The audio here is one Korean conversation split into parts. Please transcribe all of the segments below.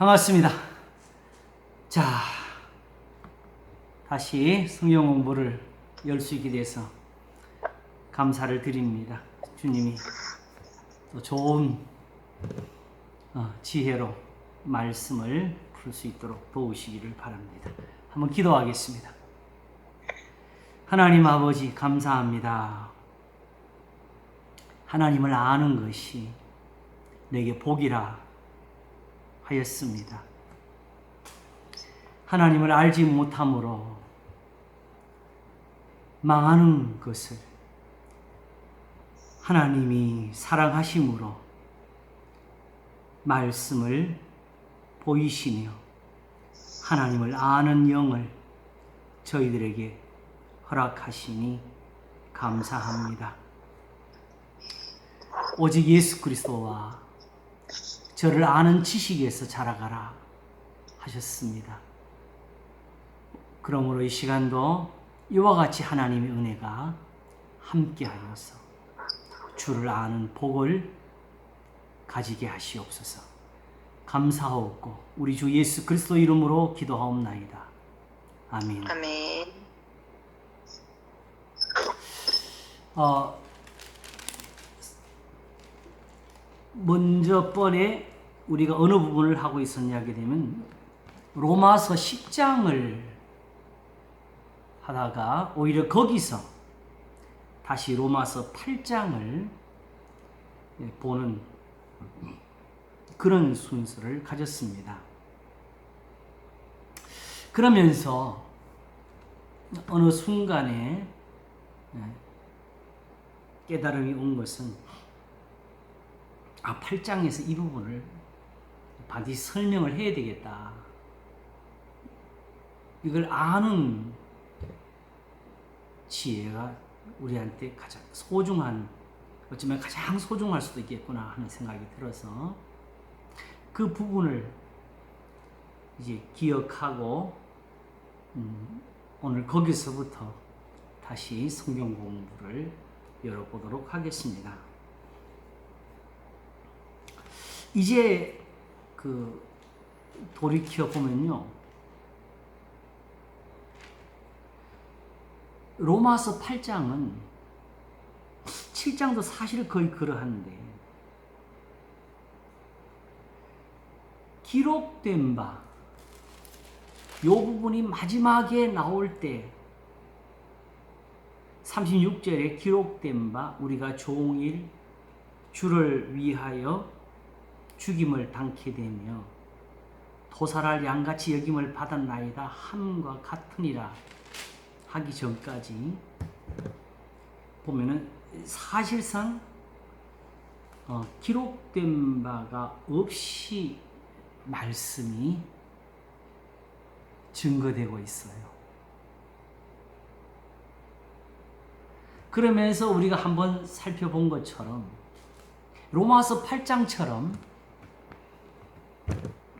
반갑습니다. 자, 다시 성경 공부를 열 수 있게 돼서 감사를 드립니다. 주님이 또 좋은 지혜로 말씀을 풀 수 있도록 도우시기를 바랍니다. 한번 기도하겠습니다. 하나님 아버지 감사합니다. 하나님을 아는 것이 내게 복이라 하였습니다. 하나님을 알지 못함으로 망하는 것을 하나님이 사랑하심으로 말씀을 보이시며 하나님을 아는 영을 저희들에게 허락하시니 감사합니다. 오직 예수 그리스도와 저를 아는 지식에서 자라가라 하셨습니다. 그러므로 이 시간도 이와 같이 하나님의 은혜가 함께하여서 주를 아는 복을 가지게 하시옵소서. 감사하옵고 우리 주 예수 그리스도 이름으로 기도하옵나이다. 아멘. 아멘. 먼저 번에 우리가 어느 부분을 하고 있었냐 하게 되면 로마서 10장을 하다가 오히려 거기서 다시 로마서 8장을 보는 그런 순서를 가졌습니다. 그러면서 어느 순간에 깨달음이 온 것은 8장에서 이 부분을 반드시 설명을 해야 되겠다. 이걸 아는 지혜가 우리한테 가장 소중한, 어쩌면 가장 소중할 수도 있겠구나 하는 생각이 들어서 그 부분을 이제 기억하고 오늘 거기서부터 다시 성경 공부를 열어보도록 하겠습니다. 이제 돌이켜 보면요, 로마서 8장은 7장도 사실 거의 그러한데 기록된 바, 이 부분이 마지막에 나올 때 36절에 기록된 바 우리가 종일 주를 위하여 죽임을 당케 되며 도살할 양같이 여김을 받았나이다 함과 같으니라 하기 전까지 보면은 사실상 기록된 바가 없이 말씀이 증거되고 있어요. 그러면서 우리가 한번 살펴본 것처럼 로마서 8장처럼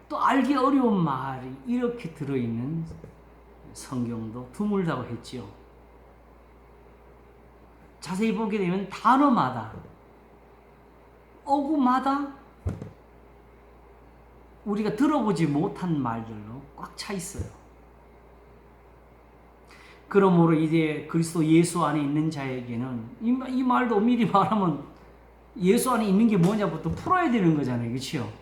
또 알기 어려운 말이 이렇게 들어있는 성경도 드물다고 했지요. 자세히 보게 되면 단어마다, 어구마다 우리가 들어보지 못한 말들로 꽉 차 있어요. 그러므로 이제 그리스도 예수 안에 있는 자에게는 이 말도 미리 말하면 예수 안에 있는 게 뭐냐부터 풀어야 되는 거잖아요. 그렇죠?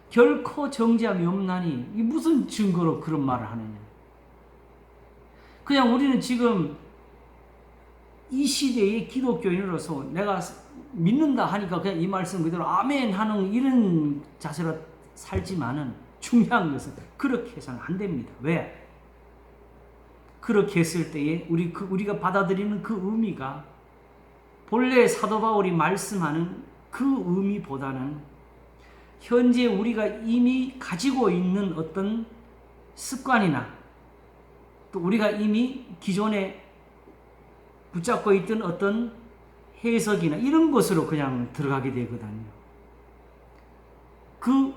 결코 정죄함이 없나니 이 무슨 증거로 그런 말을 하느냐. 그냥 우리는 지금 이 시대의 기독교인으로서 내가 믿는다 하니까 그냥 이 말씀 그대로 아멘 하는 이런 자세로 살지만은 중요한 것은 그렇게 해서는 안 됩니다. 왜? 그렇게 했을 때에 우리가 받아들이는 그 의미가 본래 사도 바울이 말씀하는 그 의미보다는 현재 우리가 이미 가지고 있는 어떤 습관이나 또 우리가 이미 기존에 붙잡고 있던 어떤 해석이나 이런 것으로 그냥 들어가게 되거든요. 그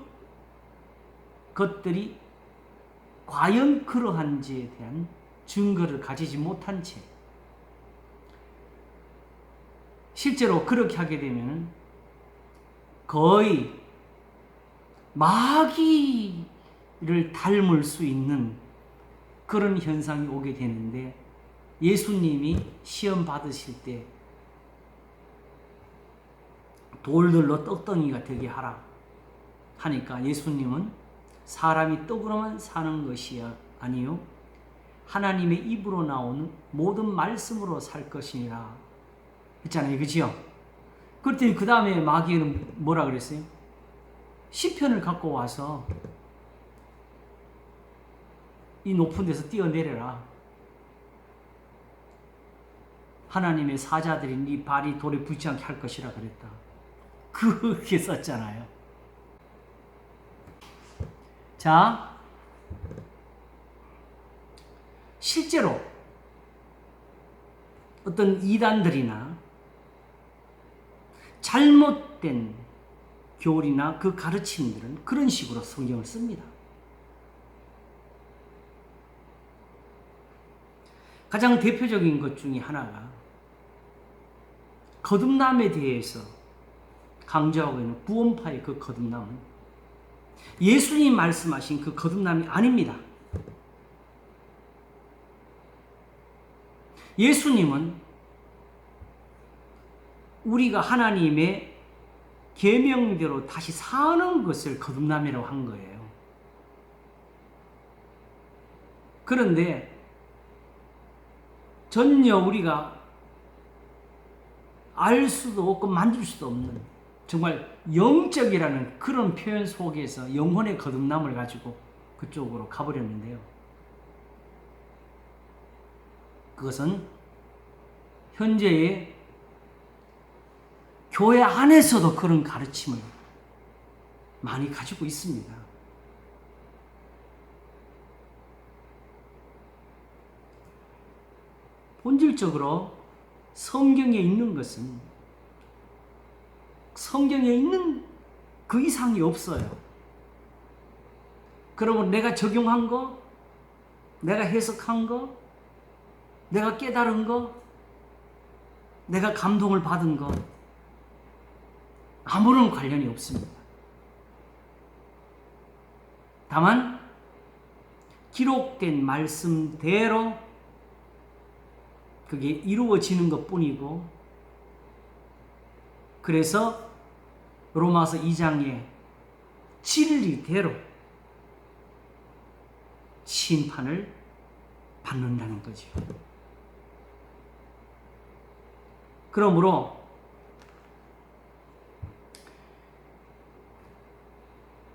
것들이 과연 그러한지에 대한 증거를 가지지 못한 채 실제로 그렇게 하게 되면 거의 마귀를 닮을 수 있는 그런 현상이 오게 되는데, 예수님이 시험 받으실 때 돌들로 떡덩이가 되게 하라 하니까 예수님은 사람이 떡으로만 사는 것이 아니요 하나님의 입으로 나오는 모든 말씀으로 살 것이니라 했잖아요. 그죠? 그랬더니 그 다음에 마귀는 뭐라 그랬어요? 시편을 갖고 와서 이 높은 데서 뛰어내려라. 하나님의 사자들이 네 발이 돌에 붙지 않게 할 것이라 그랬다. 그렇게 썼잖아요. 자, 실제로 어떤 이단들이나 잘못된 교리나 그 가르침들은 그런 식으로 성경을 씁니다. 가장 대표적인 것 중에 하나가 거듭남에 대해서 강조하고 있는 구원파의 그 거듭남은 예수님이 말씀하신 그 거듭남이 아닙니다. 예수님은 우리가 하나님의 계명대로 다시 사는 것을 거듭남이라고 한 거예요. 그런데 전혀 우리가 알 수도 없고 만질 수도 없는 정말 영적이라는 그런 표현 속에서 영혼의 거듭남을 가지고 그쪽으로 가버렸는데요. 그것은 현재의 교회 안에서도 그런 가르침을 많이 가지고 있습니다. 본질적으로 성경에 있는 것은 성경에 있는 그 이상이 없어요. 그러면 내가 적용한 거, 내가 해석한 거, 내가 깨달은 거, 내가 감동을 받은 거 아무런 관련이 없습니다. 다만 기록된 말씀대로 그게 이루어지는 것뿐이고, 그래서 로마서 2장의 진리대로 심판을 받는다는 거죠. 그러므로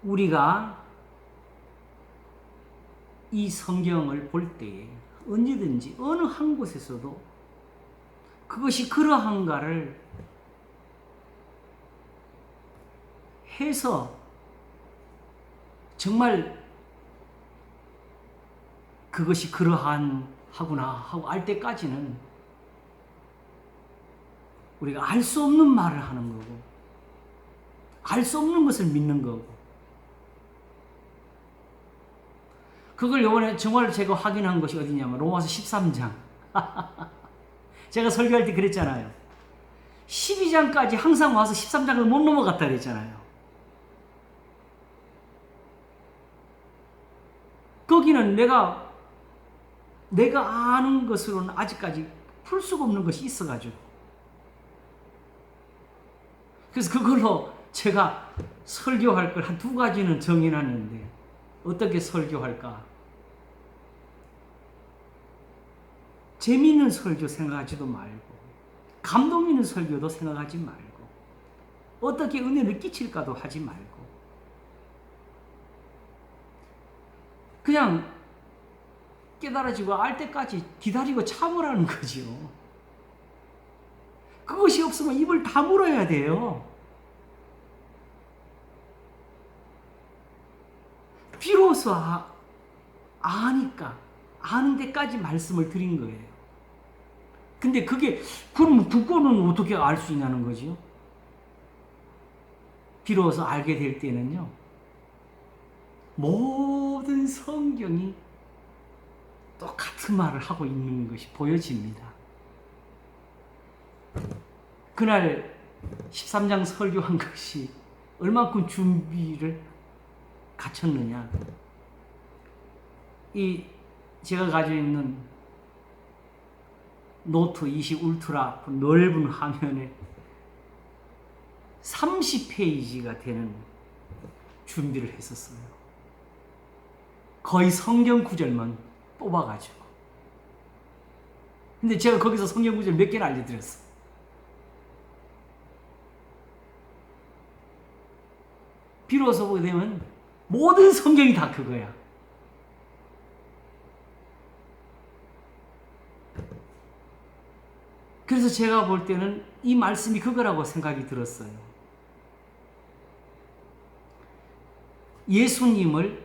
우리가 이 성경을 볼 때에 언제든지 어느 한 곳에서도 그것이 그러한가를 해서 정말 그것이 그러한 하구나 하고 알 때까지는 우리가 알 수 없는 말을 하는 거고, 알 수 없는 것을 믿는 거고, 그걸 이번에 정말 제가 확인한 것이 어디냐면 로마서 13장. 제가 설교할 때 그랬잖아요. 12장까지 항상 와서 13장을 못 넘어갔다 그랬잖아요. 거기는 내가 아는 것으로는 아직까지 풀 수가 없는 것이 있어가지고, 그래서 그걸로 제가 설교할 걸 한 2가지는 정해놨는데 어떻게 설교할까? 재미있는 설교 생각하지도 말고, 감동 있는 설교도 생각하지 말고, 어떻게 은혜를 끼칠까도 하지 말고, 그냥 깨달아지고 알 때까지 기다리고 참으라는 거죠. 그것이 없으면 입을 다물어야 돼요. 비로소 아니까, 아는 데까지 말씀을 드린 거예요. 근데 그럼 그거는 어떻게 알 수 있냐는 거죠. 비로소 알게 될 때는요, 모든 성경이 똑같은 말을 하고 있는 것이 보여집니다. 그날 13장 설교한 것이 얼마큼 준비를 갇혔느냐? 이 제가 가지고 있는 노트 20 울트라 넓은 화면에 30페이지가 되는 준비를 했었어요. 거의 성경 구절만 뽑아가지고. 근데 제가 거기서 성경 구절 몇 개를 알려드렸어요. 비로소 보게 되면 모든 성경이 다 그거야. 그래서 제가 볼 때는 이 말씀이 그거라고 생각이 들었어요. 예수님을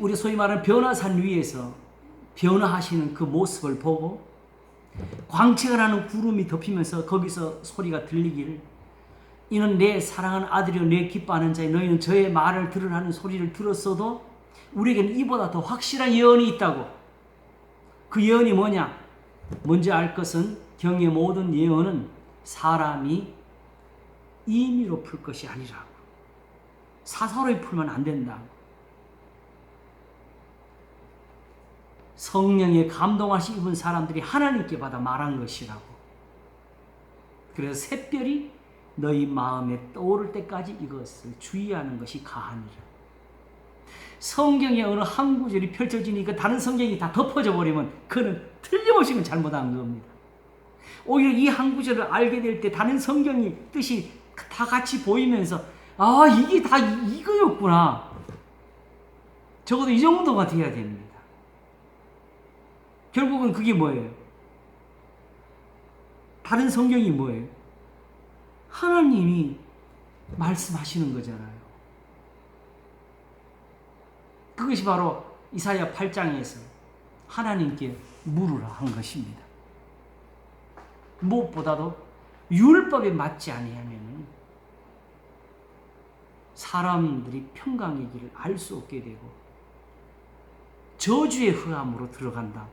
우리 소위 말하는 변화산 위에서 변화하시는 그 모습을 보고 광채가 나는 구름이 덮이면서 거기서 소리가 들리기를 이는 내 사랑하는 아들이요 내 기뻐하는 자여 너희는 저의 말을 들으라는 소리를 들었어도 우리에게는 이보다 더 확실한 예언이 있다고. 그 예언이 뭐냐? 먼저 알 것은 경의 모든 예언은 사람이 임의로 풀 것이 아니라고. 사사로이 풀면 안 된다고. 성령의 감동하시 입은 사람들이 하나님께 받아 말한 것이라고. 그래서 샛별이 너희 마음에 떠오를 때까지 이것을 주의하는 것이 가하니라. 성경의 어느 한 구절이 펼쳐지니까 다른 성경이 다 덮어져 버리면 그는 틀림없이 잘못한 겁니다. 오히려 이 한 구절을 알게 될 때 다른 성경이 뜻이 다 같이 보이면서 아 이게 다 이거였구나. 적어도 이 정도가 돼야 됩니다. 결국은 그게 뭐예요? 다른 성경이 뭐예요? 하나님이 말씀하시는 거잖아요. 그것이 바로 이사야 8장에서 하나님께 물으라 한 것입니다. 무엇보다도 율법에 맞지 아니하면 사람들이 평강의 길을 알 수 없게 되고 저주의 흐암으로 들어간다고.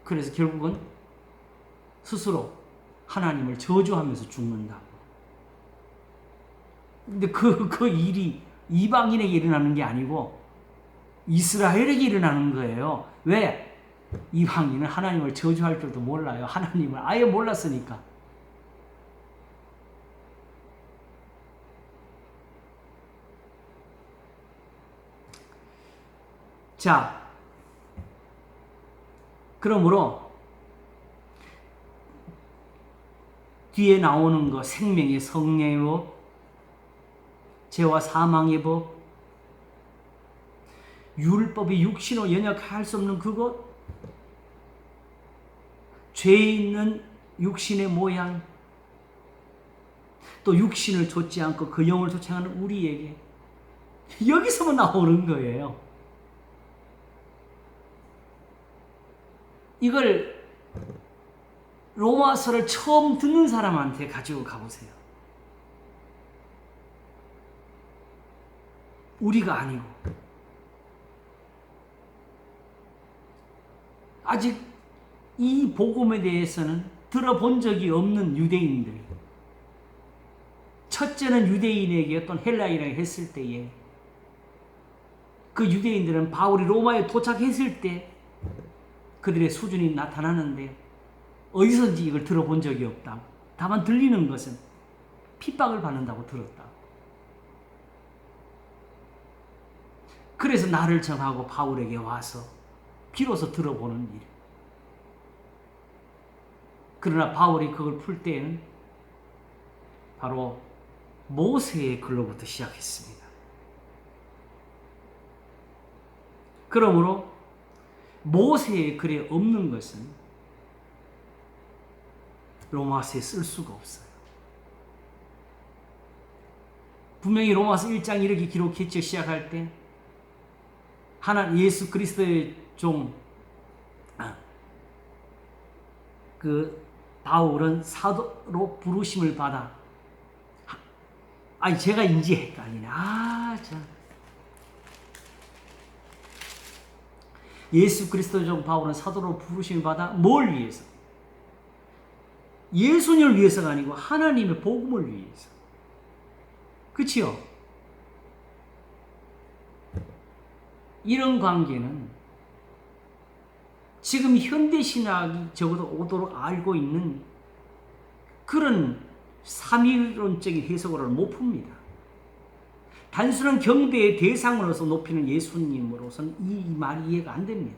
그래서 결국은 스스로 하나님을 저주하면서 죽는다고. 근데 그 일이 이방인에게 일어나는 게 아니고 이스라엘에게 일어나는 거예요. 왜? 이방인은 하나님을 저주할 줄도 몰라요. 하나님을 아예 몰랐으니까. 자, 그러므로 뒤에 나오는 거 생명의 성령의 법, 죄와 사망의 법, 율법이 육신으로 연약할 수 없는 그것, 죄 있는 육신의 모양, 또 육신을 좇지 않고 그 영을 좇아하는 우리에게 여기서만 나오는 거예요. 이걸 로마서를 처음 듣는 사람한테 가지고 가보세요. 우리가 아니고 아직 이 복음에 대해서는 들어본 적이 없는 유대인들, 첫째는 유대인에게 어떤 헬라인에게 했을 때에 그 유대인들은 바울이 로마에 도착했을 때 그들의 수준이 나타나는데 어디서든지 이걸 들어본 적이 없다고. 다만 들리는 것은 핍박을 받는다고 들었다고. 그래서 나를 정하고 바울에게 와서 비로소 들어보는 일. 그러나 바울이 그걸 풀 때에는 바로 모세의 글로부터 시작했습니다. 그러므로 모세의 글에 없는 것은 로마서에 쓸 수가 없어요. 분명히 로마서 1장 이렇게 기록했죠. 시작할 때 예수 그리스도의 종 바울은 사도로 부르심을 받아. 제가 이제 헷갈리네. 예수 그리스도의 종 바울은 사도로 부르심을 받아 뭘 위해서? 예수님을 위해서가 아니고 하나님의 복음을 위해서. 그치요? 이런 관계는 지금 현대신학이 적어도 오도록 알고 있는 그런 삼위론적인 해석으로는 못 풉니다. 단순한 경배의 대상으로서 높이는 예수님으로서는 이 말이 이해가 안 됩니다.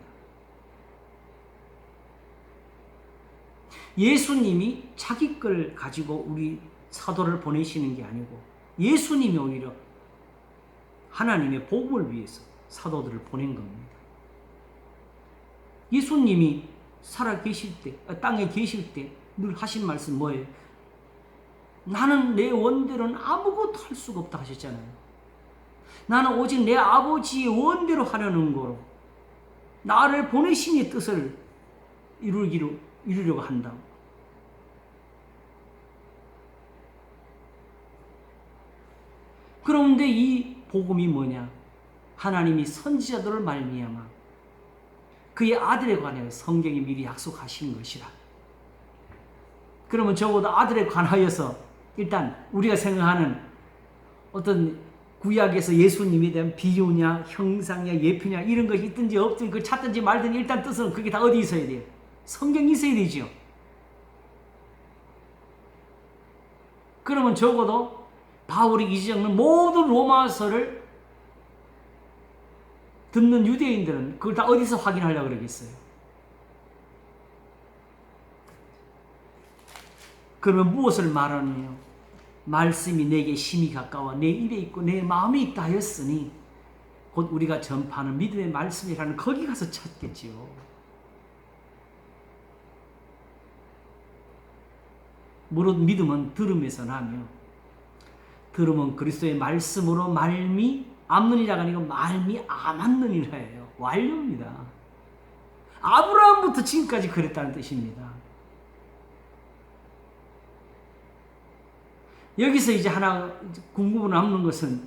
예수님이 자기 걸 가지고 우리 사도를 보내시는 게 아니고 예수님이 오히려 하나님의 복음을 위해서 사도들을 보낸 겁니다. 예수님이 살아 계실 때, 땅에 계실 때 늘 하신 말씀 뭐예요? 나는 내 원대로는 아무것도 할 수가 없다 하셨잖아요. 나는 오직 내 아버지의 원대로 하려는 거로 나를 보내신 이 뜻을 이루려고 한다. 그런데 이 복음이 뭐냐? 하나님이 선지자들을 말미암아 그의 아들에 관하여 성경이 미리 약속하신 것이라. 그러면 적어도 아들에 관하여서 일단 우리가 생각하는 어떤 구약에서 예수님에 대한 비유냐 형상이냐 예표냐 이런 것이 있든지 없든지 그걸 찾든지 말든지 일단 뜻은 그게 다 어디 있어야 돼요? 성경이 있어야 되죠. 그러면 적어도 바울이 기적는 모든 로마서를 듣는 유대인들은 그걸 다 어디서 확인하려고 그러겠어요? 그러면 무엇을 말하느냐? 말씀이 내게 심히 가까워 내 입에 있고 내 마음에 있다 하였으니 곧 우리가 전파하는 믿음의 말씀이라는 거기 가서 찾겠지요. 무릇 믿음은 들음에서 나며 들음은 그리스도의 말씀으로 말미암느니라가 아니고 말미암았느니라예요. 완료입니다. 아브라함부터 지금까지 그랬다는 뜻입니다. 여기서 이제 하나 궁금한 남는 것은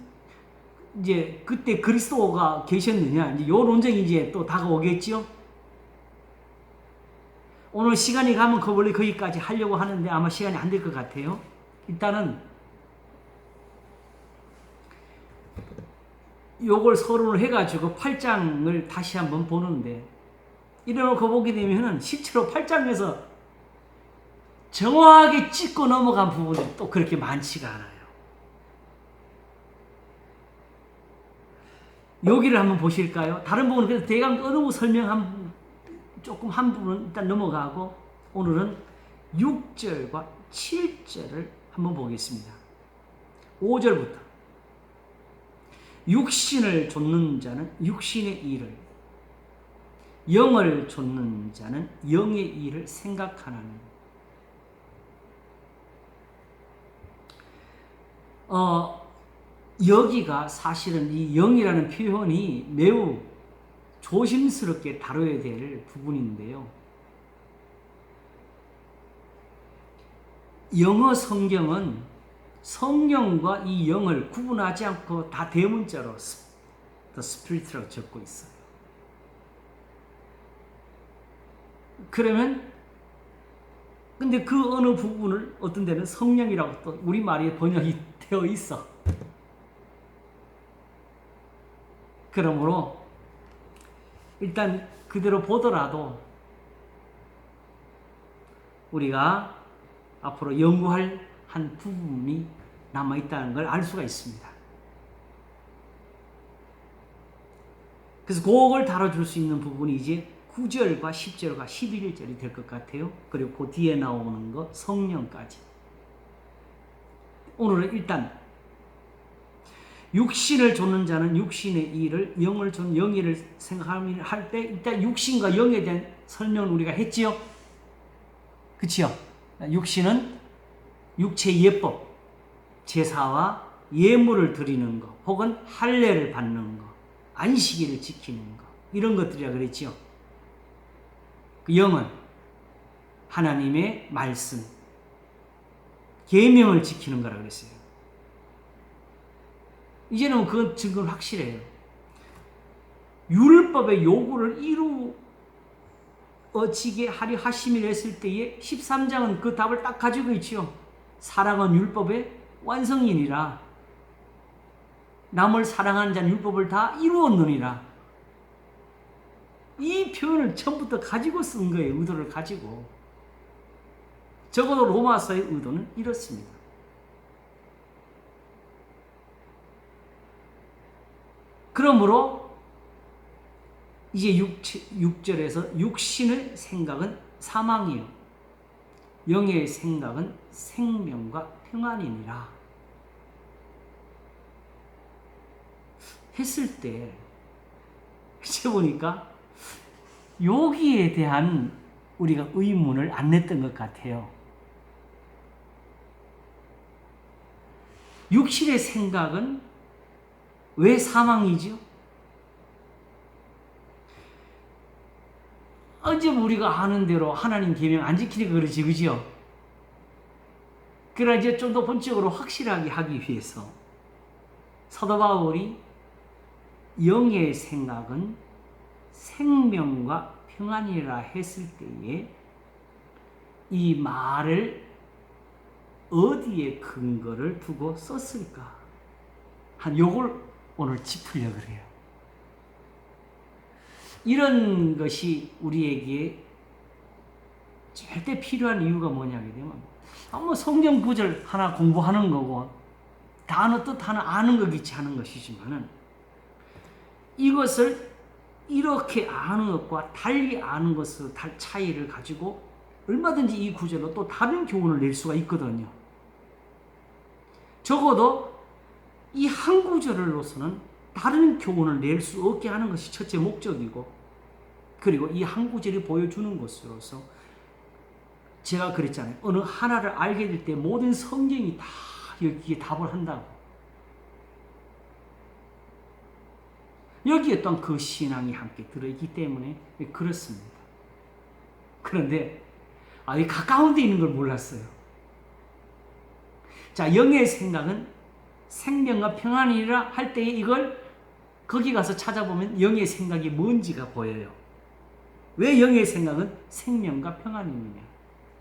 이제 그때 그리스도가 계셨느냐 이제 요 논쟁이 이제 또 다가오겠죠. 오늘 시간이 가면 원래 거기까지 하려고 하는데 아마 시간이 안 될 것 같아요. 일단은 요걸 서론을 해가지고 8장을 다시 한번 보는데 이래놓고 보게 되면은 실제로 8장에서 정확하게 짚고 넘어간 부분들이 또 그렇게 많지가 않아요. 여기를 한번 보실까요? 다른 부분은 그래서 대강 어느 부분 설명 조금 한 부분은 일단 넘어가고 오늘은 6절과 7절을 한번 보겠습니다. 5절부터 육신을 좇는 자는 육신의 일을 영을 좇는 자는 영의 일을 생각하나니 여기가 사실은 이 영이라는 표현이 매우 조심스럽게 다뤄야 될 부분인데요. 영어 성경은 성령과 이 영을 구분하지 않고 다 대문자로 The Spirit라고 적고 있어요. 그러면 근데 그 어느 부분을 어떤 데는 성령이라고 또 우리말이 번역이 되어 있어. 그러므로 일단 그대로 보더라도 우리가 앞으로 연구할 한 부분이 남아있다는 걸 알 수가 있습니다. 그래서 그걸 다뤄줄 수 있는 부분이 이제 9절과 10절과 11절이 될 것 같아요. 그리고 그 뒤에 나오는 거 성령까지. 오늘은 일단 육신을 좇는 자는 육신의 일을 영을 좇는 영의 일을 생각할 때 일단 육신과 영에 대한 설명을 우리가 했지요. 그치요? 육신은 육체의 예법, 제사와 예물을 드리는 것, 혹은 할례를 받는 것, 안식일을 지키는 것, 이런 것들이라 그랬지요. 그 영은 하나님의 말씀, 계명을 지키는 거라 그랬어요. 이제는 그 증거는 확실해요. 율법의 요구를 이루어지게 하려 하심이라 했을 때에 13장은 그 답을 딱 가지고 있지요. 사랑은 율법의 완성이니라. 남을 사랑하는 자는 율법을 다 이루었느니라. 이 표현을 처음부터 가지고 쓴 거예요. 의도를 가지고. 적어도 로마서의 의도는 이렇습니다. 그러므로 이제 6절에서 육신의 생각은 사망이요 영의 생각은 생명과 평안이니라 했을 때 이제 보니까 여기에 대한 우리가 의문을 안 냈던 것 같아요. 육신의 생각은 왜 사망이죠? 어제 우리가 아는 대로 하나님 계명 안 지키니까 그렇지, 그죠? 그러나 이제 좀 더 본적으로 확실하게 하기 위해서 사도 바울이 영의 생각은 생명과 평안이라 했을 때에 이 말을 어디에 근거를 두고 썼을까? 한 요걸 오늘 짚으려고 그래요. 이런 것이 우리에게 절대 필요한 이유가 뭐냐게 되면 성경 구절 하나 공부하는 거고 단어 뜻 하나 아는 거겠지 하는 것이지만은 이것을 이렇게 아는 것과 달리 아는 것의 차이를 가지고 얼마든지 이 구절로 또 다른 교훈을 낼 수가 있거든요. 적어도 이 한 구절로서는 다른 교훈을 낼 수 없게 하는 것이 첫째 목적이고, 그리고 이 한 구절이 보여주는 것으로서 제가 그랬잖아요. 어느 하나를 알게 될 때 모든 성경이 다 여기에 답을 한다고. 여기에 또한 그 신앙이 함께 들어있기 때문에 그렇습니다. 그런데 이 가까운 데 있는 걸 몰랐어요. 자, 영의 생각은 생명과 평안이라 할 때에 이걸 거기 가서 찾아보면 영의 생각이 뭔지가 보여요. 왜 영의 생각은 생명과 평안이느냐?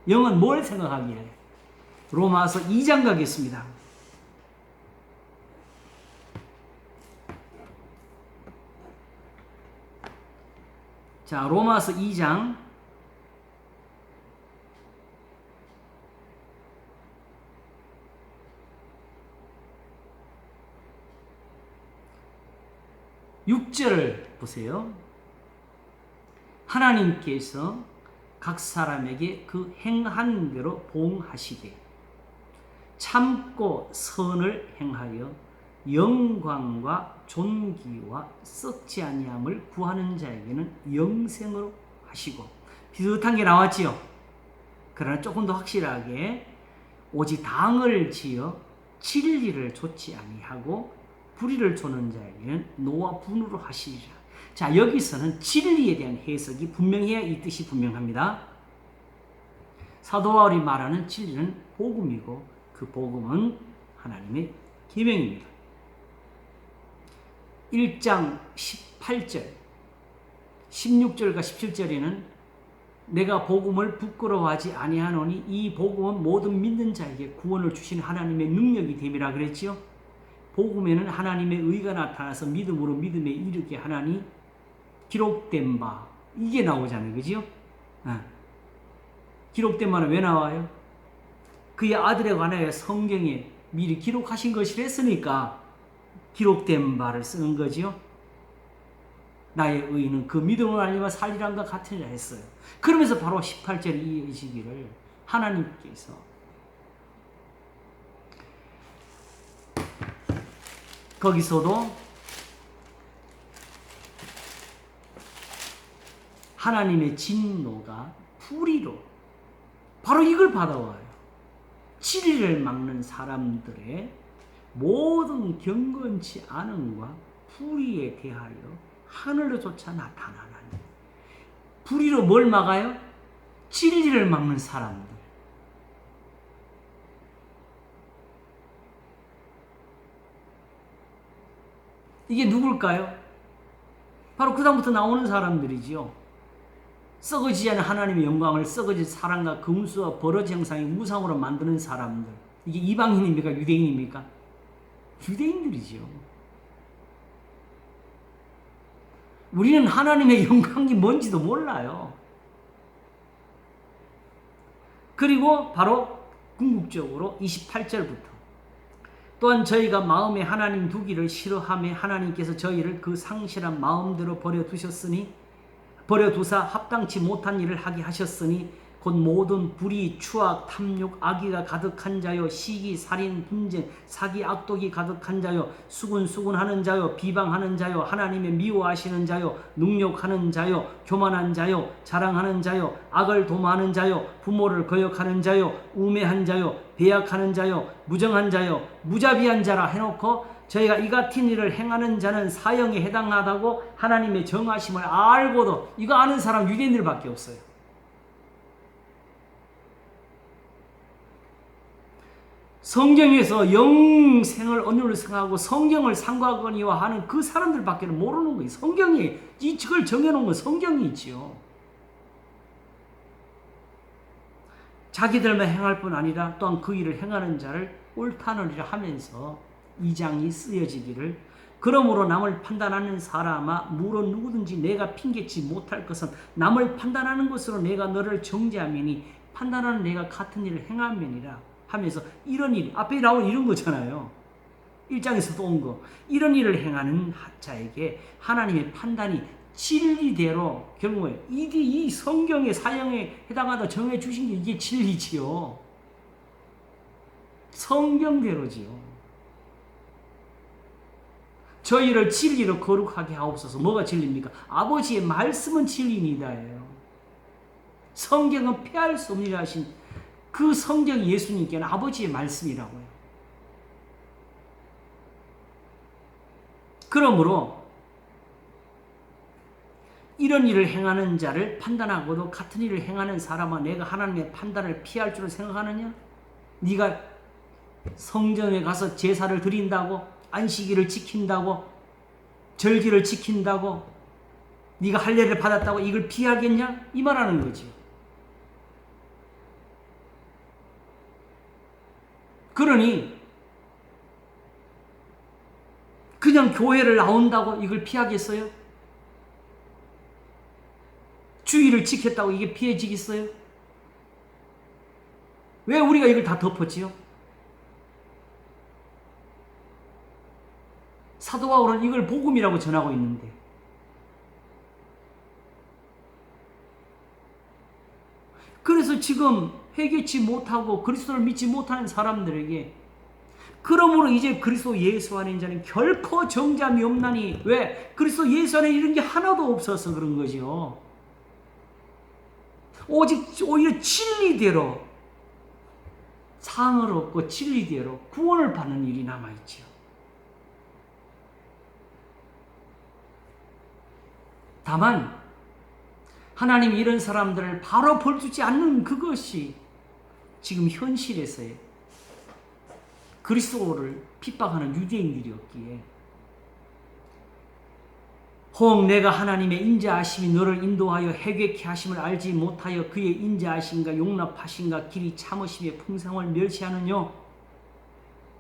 영은 뭘 생각하기에? 로마서 2장 가겠습니다. 자, 로마서 2장 6절 보세요. 하나님께서 각 사람에게 그 행한 대로 보응하시되 참고 선을 행하여 영광과 존귀와 썩지 아니함을 구하는 자에게는 영생으로 하시고, 비슷한 게 나왔지요. 그러나 조금 더 확실하게 오직 당을 지어 진리를 좇지 아니하고 불의를 좇는 자에게는 노와 분으로 하시리라. 자, 여기서는 진리에 대한 해석이 분명해야 이 뜻이 분명합니다. 사도 바울이 말하는 진리는 복음이고 그 복음은 하나님의 계명입니다. 1장 18절 16절과 17절에는 내가 복음을 부끄러워하지 아니하노니 이 복음은 모든 믿는 자에게 구원을 주시는 하나님의 능력이 됨이라 그랬지요. 복음에는 하나님의 의가 나타나서 믿음으로 믿음에 이르게 하나니 기록된 바, 이게 나오잖아요. 그죠? 기록된 바는 왜 나와요? 그의 아들에 관하여 성경에 미리 기록하신 것이라 했으니까 기록된 바를 쓰는 거지요. 나의 의는 그 믿음을 알리면 살리란과 같으니라 했어요. 그러면서 바로 18절에 이어지기를 하나님께서 거기서도 하나님의 진노가 불의로 바로 이걸 받아와요. 진리를 막는 사람들의 모든 경건치 않음과 불의에 대하여 하늘로조차 나타나나니. 불의로 뭘 막아요? 진리를 막는 사람들. 이게 누굴까요? 바로 그 다음부터 나오는 사람들이지요. 썩어지지 않은 하나님의 영광을 썩어진 사랑과 금수와 버러지 형상의 우상으로 만드는 사람들. 이게 이방인입니까? 유대인입니까? 유대인들이죠. 우리는 하나님의 영광이 뭔지도 몰라요. 그리고 바로 궁극적으로 28절부터 또한 저희가 마음에 하나님 두기를 싫어하며 하나님께서 저희를 그 상실한 마음대로 버려두사 합당치 못한 일을 하게 하셨으니 곧 모든 불의, 추악, 탐욕, 악의가 가득한 자요, 시기, 살인, 분쟁, 사기, 악독이 가득한 자요, 수군수군하는 자요, 비방하는 자요, 하나님의 미워하시는 자요, 능욕하는 자요, 교만한 자요, 자랑하는 자요, 악을 도모하는 자요, 부모를 거역하는 자요, 우매한 자요, 배약하는 자요, 무정한 자요, 무자비한 자라 해놓고 저희가 이 같은 일을 행하는 자는 사형에 해당하다고 하나님의 정하심을 알고도 이거 아는 사람 유대인들밖에 없어요. 성경에서 영생을 언유를 생각하고 성경을 상고하거니와 하는 그 사람들밖에 모르는 거예요. 성경이 이걸 정해놓은 건 성경이 있지요. 자기들만 행할 뿐 아니라 또한 그 일을 행하는 자를 옳다느니라 하면서 이 장이 쓰여지기를 그러므로 남을 판단하는 사람아 물론 누구든지 내가 핑계치 못할 것은 남을 판단하는 것으로 내가 너를 정죄하매니 판단하는 내가 같은 일을 행하매니라 하면서 이런 일 앞에 나온 이런 거잖아요. 1장에서도 온 거 이런 일을 행하는 자에게 하나님의 판단이 진리대로 결국에 이 성경의 사형에 해당하다 정해 주신 게 이게 진리지요. 성경대로지요. 저희를 진리로 거룩하게 하옵소서. 뭐가 진리입니까? 아버지의 말씀은 진리니다예요. 성경은 폐할 수 없느니라 하신 그 성경 예수님께는 아버지의 말씀이라고요. 그러므로 이런 일을 행하는 자를 판단하고도 같은 일을 행하는 사람은 내가 하나님의 판단을 피할 줄을 생각하느냐? 네가 성전에 가서 제사를 드린다고 안식일을 지킨다고 절기를 지킨다고 네가 할례를 받았다고 이걸 피하겠냐? 이 말하는 거지. 그러니 그냥 교회를 나온다고 이걸 피하겠어요? 주의를 지켰다고 이게 피해지겠어요? 왜 우리가 이걸 다 덮었지요? 사도 바울은 이걸 복음이라고 전하고 있는데 그래서 지금 회개치 못하고 그리스도를 믿지 못하는 사람들에게 그러므로 이제 그리스도 예수 안에 있는 자는 결코 정죄함이 없나니 왜? 그리스도 예수 안에 이런 게 하나도 없어서 그런 거죠. 오직 오히려 진리대로 상을 얻고 진리대로 구원을 받는 일이 남아있지요. 다만 하나님이 이런 사람들을 바로 벌주지 않는 그것이 지금 현실에서의 그리스도를 핍박하는 유대인들이었기에 혹 내가 하나님의 인자하심이 너를 인도하여 회개케 하심을 알지 못하여 그의 인자하심과 용납하심과 길이 참으심의 풍성을 멸시하느뇨?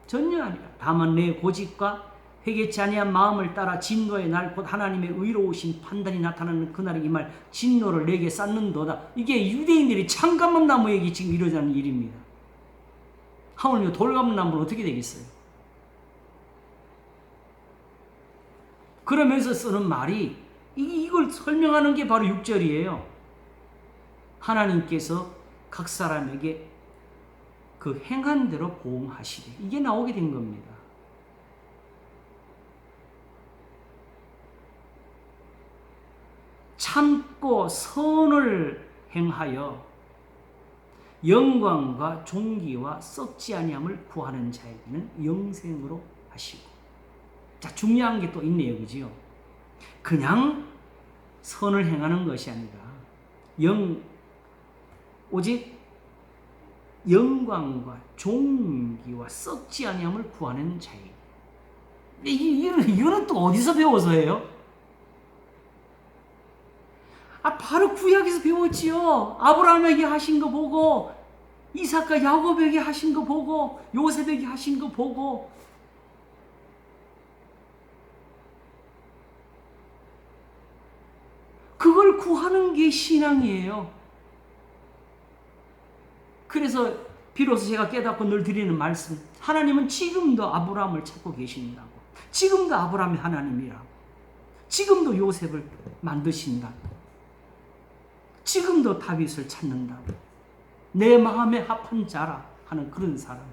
전혀 아니라 다만 내 고집과 회개치 아니한 마음을 따라 진노의 날 곧 하나님의 의로우신 판단이 나타나는 그날에 이 말 진노를 내게 쌓는도다. 이게 유대인들이 창감나무에게 지금 이루어지는 일입니다. 하물며 돌감나무는 어떻게 되겠어요? 그러면서 쓰는 말이 이걸 설명하는 게 바로 6절이에요. 하나님께서 각 사람에게 그 행한 대로 보응하시되 이게 나오게 된 겁니다. 참고 선을 행하여 영광과 존귀와 썩지 아니함을 구하는 자에게는 영생으로 하시고 자 중요한 게 또 있네요. 그지요? 그냥 선을 행하는 것이 아니라 오직 영광과 존귀와 썩지 아니함을 구하는 자에게 이거는 또 어디서 배워서 해요? 바로 구약에서 배웠지요. 아브라함에게 하신 거 보고 이삭과 야곱에게 하신 거 보고 요셉에게 하신 거 보고 그걸 구하는 게 신앙이에요. 그래서 비로소 제가 깨닫고 늘 드리는 말씀, 하나님은 지금도 아브라함을 찾고 계신다고. 지금도 아브라함이 하나님이라고. 지금도 요셉을 만드신다고. 지금도 다윗을 찾는다고. 내 마음에 합한 자라 하는 그런 사람.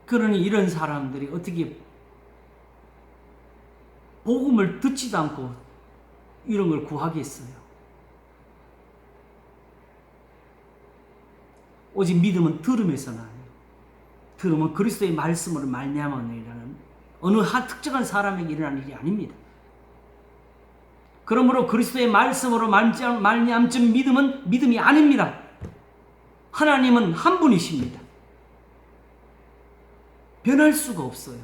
그러니 이런 사람들이 어떻게 복음을 듣지도 않고 이런 걸 구하겠어요? 오직 믿음은 들음에서 나요. 들음은 그리스도의 말씀으로 말미암아내라는 어느 한 특정한 사람에게 일어나는 일이 아닙니다. 그러므로 그리스도의 말씀으로 말미암은 믿음은 믿음이 아닙니다. 하나님은 한 분이십니다. 변할 수가 없어요.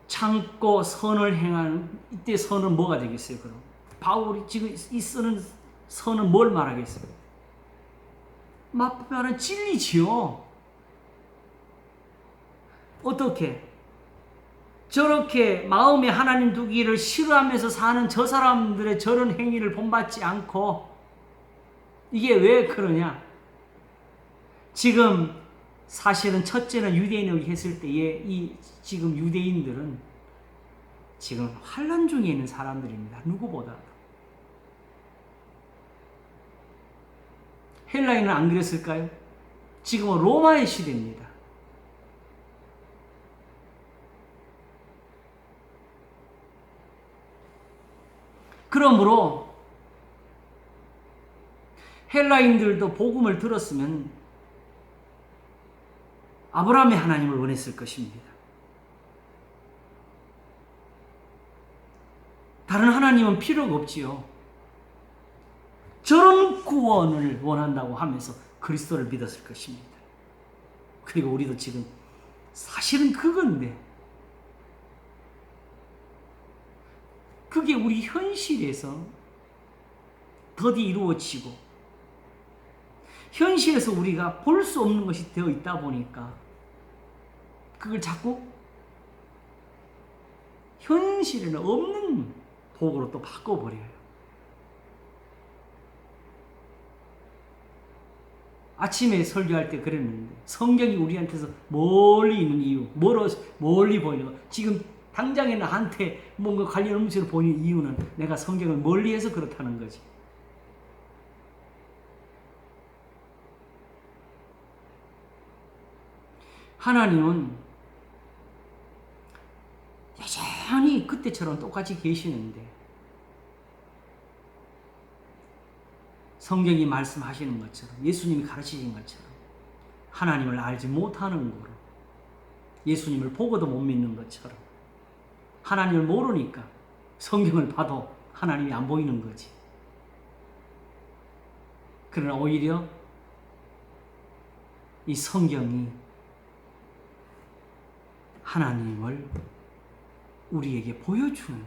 참고 선을 행하는, 이때 선은 뭐가 되겠어요? 그럼 바울이 지금 이 쓰는 선은 뭘 말하겠어요? 말하는 진리지요. 어떻게? 저렇게 마음에 하나님 두기를 싫어하면서 사는 저 사람들의 저런 행위를 본받지 않고, 이게 왜 그러냐? 지금 사실은 첫째는 유대인에게 했을 때에 이 지금 유대인들은 지금 환난 중에 있는 사람들입니다. 누구보다. 헬라인은 안 그랬을까요? 지금은 로마의 시대입니다. 그러므로 헬라인들도 복음을 들었으면 아브라함의 하나님을 원했을 것입니다. 다른 하나님은 필요가 없지요. 저런 구원을 원한다고 하면서 그리스도를 믿었을 것입니다. 그리고 우리도 지금 사실은 그건데, 그게 우리 현실에서 더디 이루어지고 현실에서 우리가 볼 수 없는 것이 되어 있다 보니까 그걸 자꾸 현실에는 없는 복으로 또 바꿔버려요. 아침에 설교할 때 그랬는데, 성경이 우리한테서 멀리 있는 이유, 멀리 보이는 거, 지금 당장에 나한테 뭔가 관련 음식을 보이는 이유는 내가 성경을 멀리해서 그렇다는 거지. 하나님은 여전히 그때처럼 똑같이 계시는데, 성경이 말씀하시는 것처럼, 예수님이 가르치신 것처럼 하나님을 알지 못하는 거로, 예수님을 보고도 못 믿는 것처럼, 하나님을 모르니까 성경을 봐도 하나님이 안 보이는 거지. 그러나 오히려 이 성경이 하나님을 우리에게 보여주는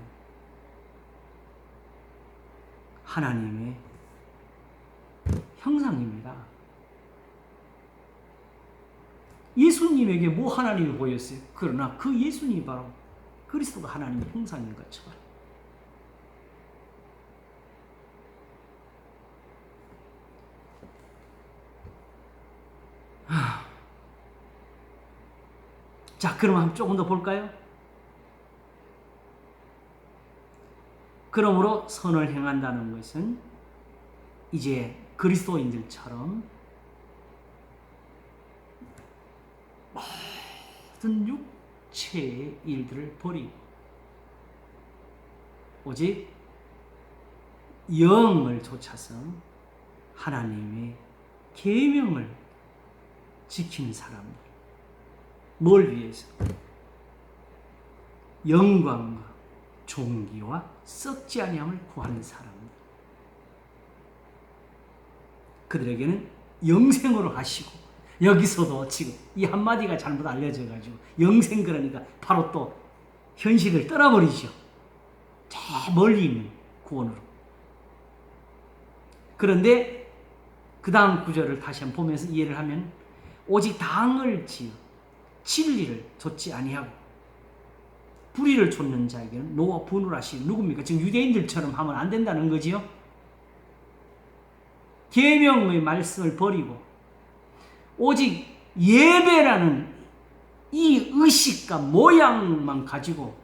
하나님의 형상입니다. 예수님에게 뭐 하나님이 보였어요? 그러나 그 예수님이 바로 그리스도가 하나님의 형상인 것처럼. 자, 그럼 조금 더 볼까요? 그러므로 선을 행한다는 것은 이제 그리스도인들처럼 모든 육체의 일들을 버리고 오직 영을 좇아서 하나님의 계명을 지키는 사람들. 뭘 위해서? 영광과 존귀와 썩지 아니함을 구하는 사람들. 그들에게는 영생으로 하시고, 여기서도 지금 이 한마디가 잘못 알려져가지고 영생, 그러니까 바로 또 현실을 떠나버리죠. 저 멀리 있는 구원으로. 그런데 그 다음 구절을 다시 한번 보면서 이해를 하면 오직 당을 지어 진리를 좇지 아니하고 불의를 좇는 자에게는 노와 분울하시 누굽니까? 지금 유대인들처럼 하면 안 된다는 거지요. 계명의 말씀을 버리고 오직 예배라는 이 의식과 모양만 가지고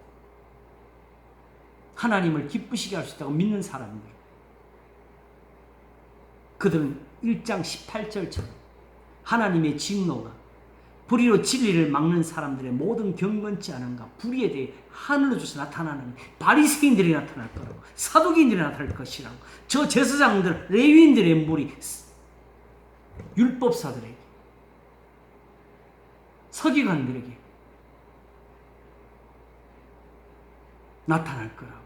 하나님을 기쁘시게 할 수 있다고 믿는 사람들, 그들은 1장 18절처럼 하나님의 진노가 불의로 진리를 막는 사람들의 모든 경건치 않은가 불의에 대해 하늘로부터 나타나는 바리새인들이 나타날 거라고, 사두개인들이 나타날 것이라고, 저 제사장들 레위인들의 무리 율법사들에게, 서기관들에게 나타날 거라고.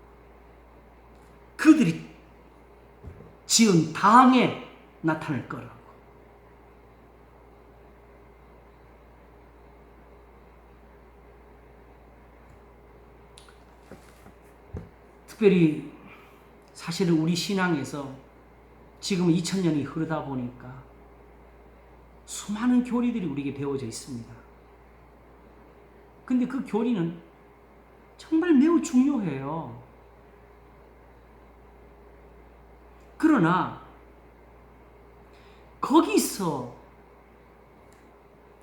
그들이 지은 당에 나타날 거라고. 특별히 사실은 우리 신앙에서 지금 2000년이 흐르다 보니까 수많은 교리들이 우리에게 배워져 있습니다. 근데 그 교리는 정말 매우 중요해요. 그러나 거기서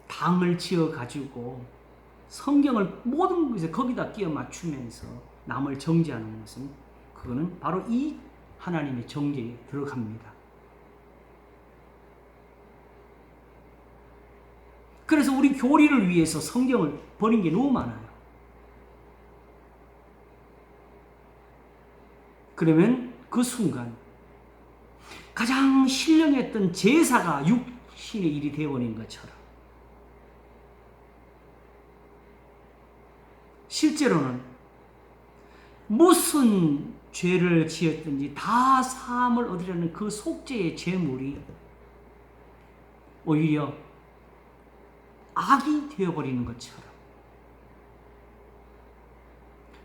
당을 지어 가지고 성경을 모든 것에 거기다 끼워 맞추면서 남을 정죄하는 것은, 그거는 바로 이 하나님의 정죄에 들어갑니다. 그래서 우리 교리를 위해서 성경을 버린 게 너무 많아요. 그러면 그 순간 가장 신령했던 제사가 육신의 일이 되어버린 것처럼, 실제로는 무슨 죄를 지었든지 다 사함을 얻으려는 그 속죄의 제물이 오히려 악이 되어버리는 것처럼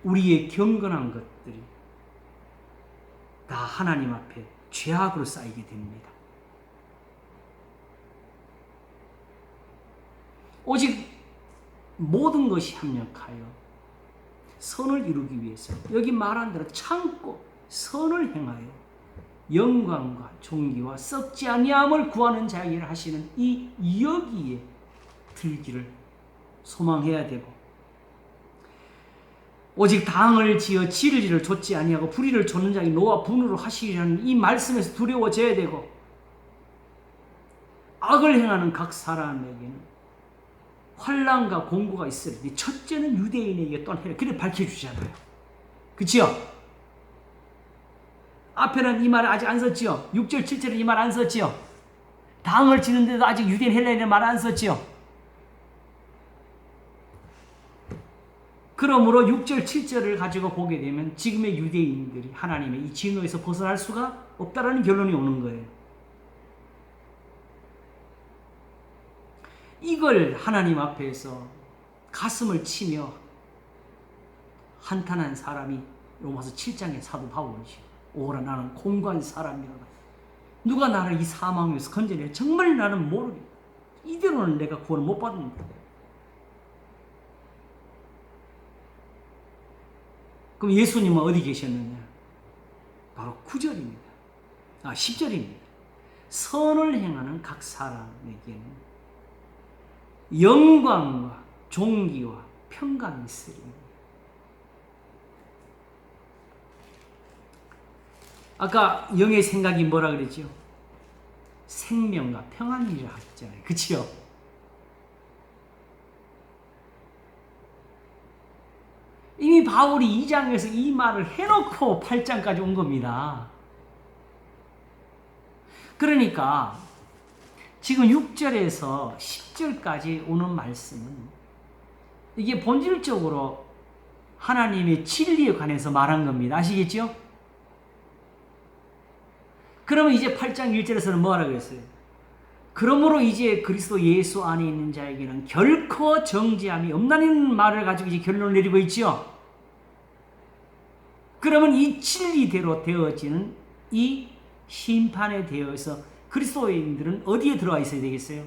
우리의 경건한 것들이 다 하나님 앞에 죄악으로 쌓이게 됩니다. 오직 모든 것이 합력하여 선을 이루기 위해서, 여기 말한 대로 참고 선을 행하여 영광과 존귀와 썩지 아니함을 구하는 자에게 하시는 이 여기에 들기를 소망해야 되고, 오직 당을 지어 진리를 좇지 아니하고 불의를 좇는 자에게 노와 분으로 하시리라는 이 말씀에서 두려워져야 되고, 악을 행하는 각 사람에게는 환난과 공고가 있으리니 첫째는 유대인에게 또한 해라. 그래 밝혀주잖아요. 그치요? 앞에는 이 말을 아직 안 썼지요. 6절 7절은 이 말 안 썼지요. 당을 지는데도 아직 유대인 헬라인의 말 안 썼지요. 그러므로 6절 7절을 가지고 보게 되면 지금의 유대인들이 하나님의 이 진노에서 벗어날 수가 없다라는 결론이 오는 거예요. 이걸 하나님 앞에서 가슴을 치며 한탄한 사람이 로마서 7장의 사도 바울이죠. 오라 나는 공고한 사람이로다. 누가 나를 이 사망에서 건져내? 정말 나는 모르겠다. 이대로는 내가 구원을 못 받는다. 그럼 예수님은 어디 계셨느냐? 바로 9절입니다. 10절입니다. 선을 행하는 각 사람에게는 영광과 존귀와 평강이 있으리. 아까 영의 생각이 뭐라 그랬죠? 생명과 평안이라 하셨잖아요. 그치요? 이미 바울이 2장에서 이 말을 해놓고 8장까지 온 겁니다. 그러니까 지금 6절에서 10절까지 오는 말씀은 이게 본질적으로 하나님의 진리에 관해서 말한 겁니다. 아시겠죠? 그러면 이제 8장 1절에서는 뭐라고 그랬어요? 그러므로 이제 그리스도 예수 안에 있는 자에게는 결코 정죄함이 없나는 말을 가지고 이제 결론을 내리고 있죠. 그러면 이 진리대로 되어지는 이 심판에 대해서 그리스도인들은 어디에 들어와 있어야 되겠어요?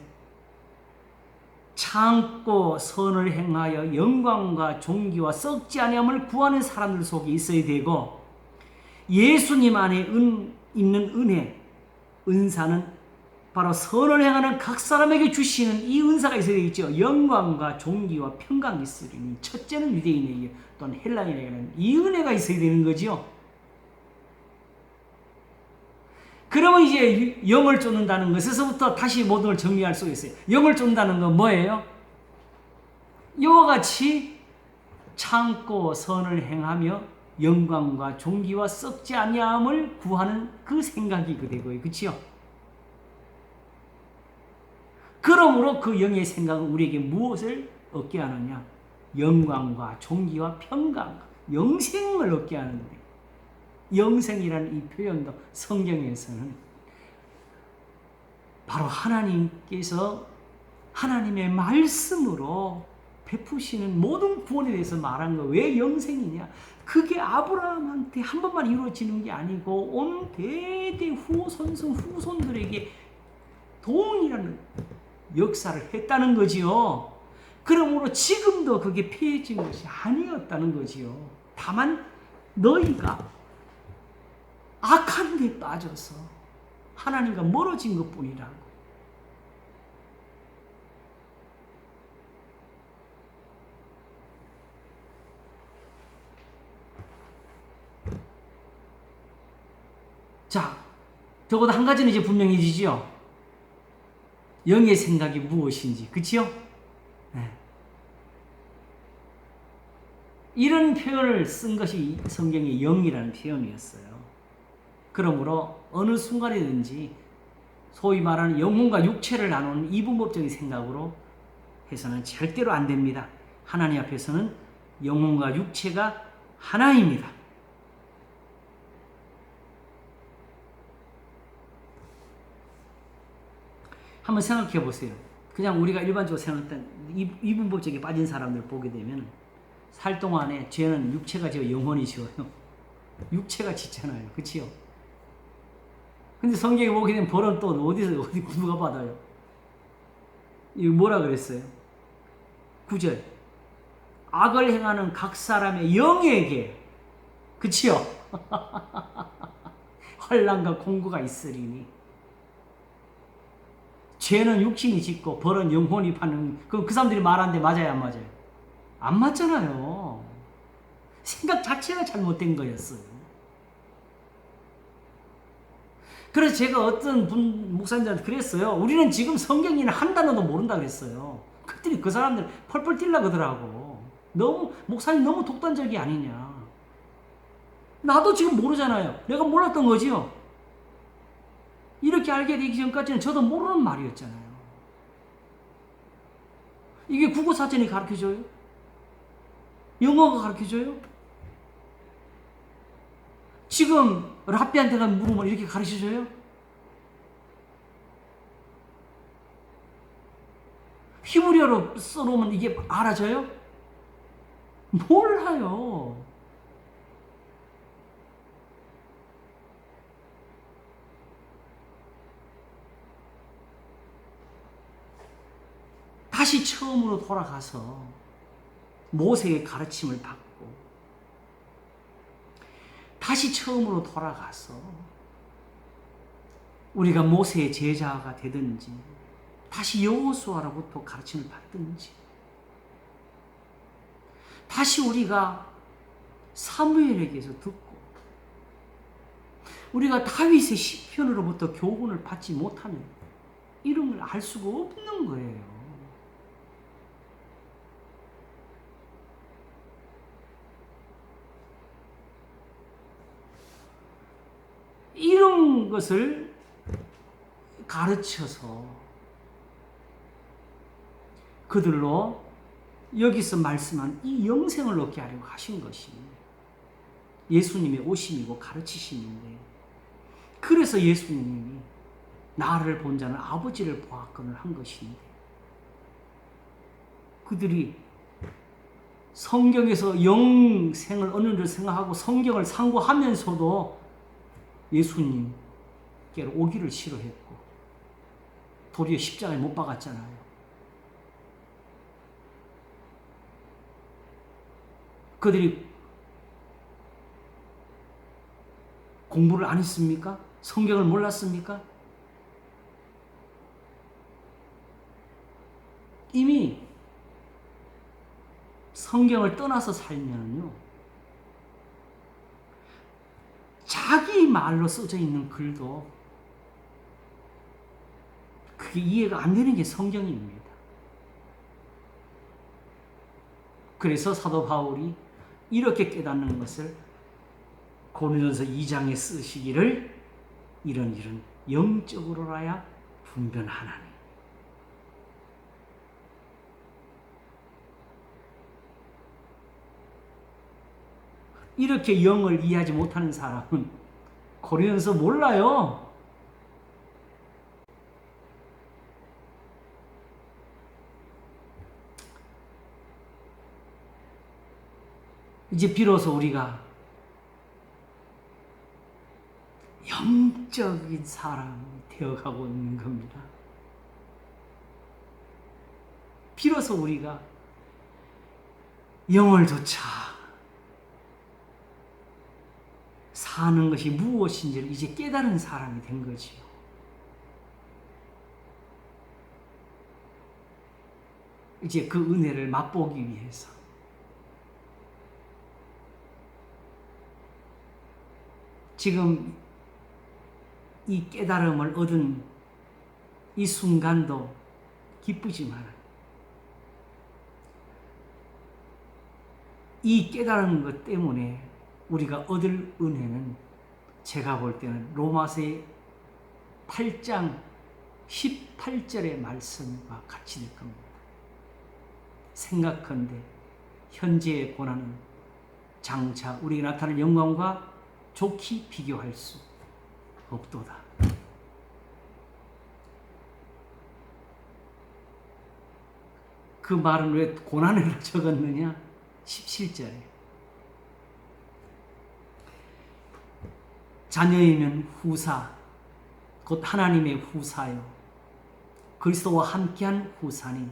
참고 선을 행하여 영광과 존귀와 썩지 아니함을 구하는 사람들 속에 있어야 되고, 예수님 안에 있는 은혜, 은사는 바로 선을 행하는 각 사람에게 주시는 이 은사가 있어야 되겠죠. 영광과 존귀와 평강이 있으리니, 첫째는 유대인에게 또는 헬라인에게는 이 은혜가 있어야 되는 거죠. 그러면 이제 영을 쫓는다는 것에서부터 다시 모든 걸 정리할 수 있어요. 영을 쫓는다는 건 뭐예요? 이와 같이 참고 선을 행하며 영광과 존귀와 썩지 아니함을 구하는 그 생각이 되고요. 그렇죠? 그러므로 그 영의 생각은 우리에게 무엇을 얻게 하느냐? 영광과 존귀와 평강, 영생을 얻게 하는데, 영생이라는 이 표현도 성경에서는 바로 하나님께서 하나님의 말씀으로 베푸시는 모든 구원에 대해서 말한 거. 왜 영생이냐? 그게 아브라함한테 한 번만 이루어지는 게 아니고 온 대대 후손들에게 동일한 역사를 했다는 거지요. 그러므로 지금도 그게 폐해진 것이 아니었다는 거지요. 다만 너희가 악한 데 빠져서 하나님과 멀어진 것뿐이라고. 자, 적어도 한 가지는 이제 분명해지죠. 영의 생각이 무엇인지, 그치요? 네. 이런 표현을 쓴 것이 성경의 영이라는 표현이었어요. 그러므로 어느 순간이든지 소위 말하는 영혼과 육체를 나누는 이분법적인 생각으로 해서는 절대로 안 됩니다. 하나님 앞에서는 영혼과 육체가 하나입니다. 한번 생각해 보세요. 그냥 우리가 일반적으로 생각했던 이분법적에 빠진 사람들 보게 되면 살 동안에 죄는 육체가 지어 영혼이 지어요. 육체가 짓잖아요. 그치요? 근데 성경에 보게 되면 벌은 또 어디 누가 받아요? 이거 뭐라 그랬어요? 9절. 악을 행하는 각 사람의 영에게, 그치요? 환난과 공고가 있으리니. 죄는 육신이 짓고 벌은 영혼이 받는. 그럼 그 사람들이 말하는데 맞아요, 안 맞아요? 안 맞잖아요. 생각 자체가 잘못된 거였어요. 그래서 제가 어떤 목사님들한테 그랬어요. 우리는 지금 성경에는 한 단어도 모른다 그랬어요. 그랬더니 그 사람들 펄펄 뛸라 그러더라고. 목사님 너무 독단적이 아니냐. 나도 지금 모르잖아요. 내가 몰랐던 거지요. 이렇게 알게 되기 전까지는 저도 모르는 말이었잖아요. 이게 국어사전이 가르쳐줘요? 영어가 가르쳐줘요? 지금 랍비한테가 물으면 이렇게 가르쳐줘요? 히브리어로 써놓으면 이게 알아져요? 몰라요. 다시 처음으로 돌아가서 모세의 가르침을 받고, 다시 처음으로 돌아가서 우리가 모세의 제자가 되든지, 다시 여호수아로부터 가르침을 받든지, 다시 우리가 사무엘에게서 듣고, 우리가 다윗의 시편으로부터 교훈을 받지 못하면 이런 걸 알 수가 없는 거예요. 이런 것을 가르쳐서 그들로 여기서 말씀한 이 영생을 얻게 하려고 하신 것이 예수님의 오심이고 가르치심인데, 그래서 예수님이 나를 본 자는 아버지를 보았거늘 한 것인데, 그들이 성경에서 영생을 얻는 줄 생각하고 성경을 상고하면서도 예수님, 오기를 싫어했고 도리어 십자가에 못 박았잖아요. 그들이 공부를 안 했습니까? 성경을 몰랐습니까? 이미 성경을 떠나서 살면요, 자기 말로 써져 있는 글도 그게 이해가 안 되는 게 성경입니다. 그래서 사도 바울이 이렇게 깨닫는 것을 고린도전서 2장에 쓰시기를 이런 영적으로라야 분별하나니. 이렇게 영을 이해하지 못하는 사람은 고린도전서 몰라요. 이제 비로소 우리가 영적인 사람이 되어가고 있는 겁니다. 비로소 우리가 영을조차 사는 것이 무엇인지를 이제 깨달은 사람이 된 거지요. 이제 그 은혜를 맛보기 위해서 지금 이 깨달음을 얻은 이 순간도 기쁘지만 이 깨달은 것 때문에 우리가 얻을 은혜는 제가 볼 때는 로마서 8장 18절의 말씀과 같이 될 겁니다. 생각컨대 현재의 고난은 장차 우리에게 나타날 영광과 좋게 비교할 수 없도다. 그 말은 왜 고난을 적었느냐? 17절에 자녀이면 후사 곧 하나님의 후사요 그리스도와 함께한 후사니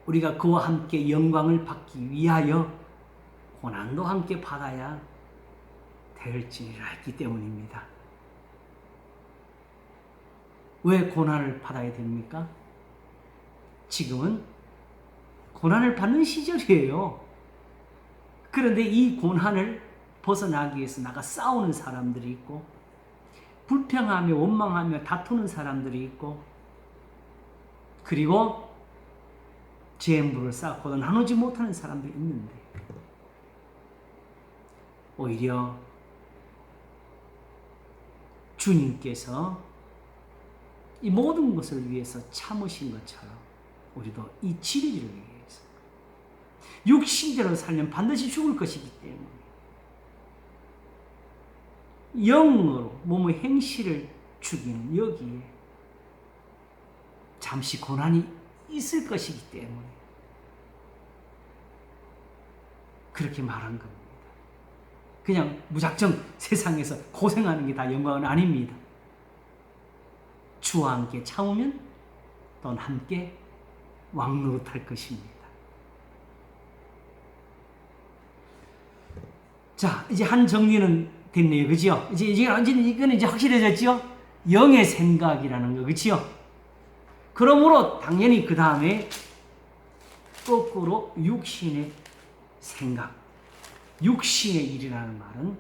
우리가 그와 함께 영광을 받기 위하여 고난도 함께 받아야 될지니라 했기 때문입니다. 왜 고난을 받아야 됩니까? 지금은 고난을 받는 시절이에요. 그런데 이 고난을 벗어나기 위해서 나가 싸우는 사람들이 있고 불평하며 원망하며 다투는 사람들이 있고 그리고 재물을 쌓고도 나누지 못하는 사람들이 있는데 오히려 주님께서 이 모든 것을 위해서 참으신 것처럼 우리도 이 진리를 위해서 육신대로 살면 반드시 죽을 것이기 때문에 영으로 몸의 행실을 죽이는 여기에 잠시 고난이 있을 것이기 때문에 그렇게 말한 겁니다. 그냥 무작정 세상에서 고생하는 게 다 영광은 아닙니다. 주와 함께 참으면 또한 함께 왕노릇할 것입니다. 자, 이제 한 정리는 됐네요. 그죠? 이거는 이제 확실해졌죠? 영의 생각이라는 거, 그죠? 그러므로 당연히 그 다음에 거꾸로 육신의 생각, 육신의 일이라는 말은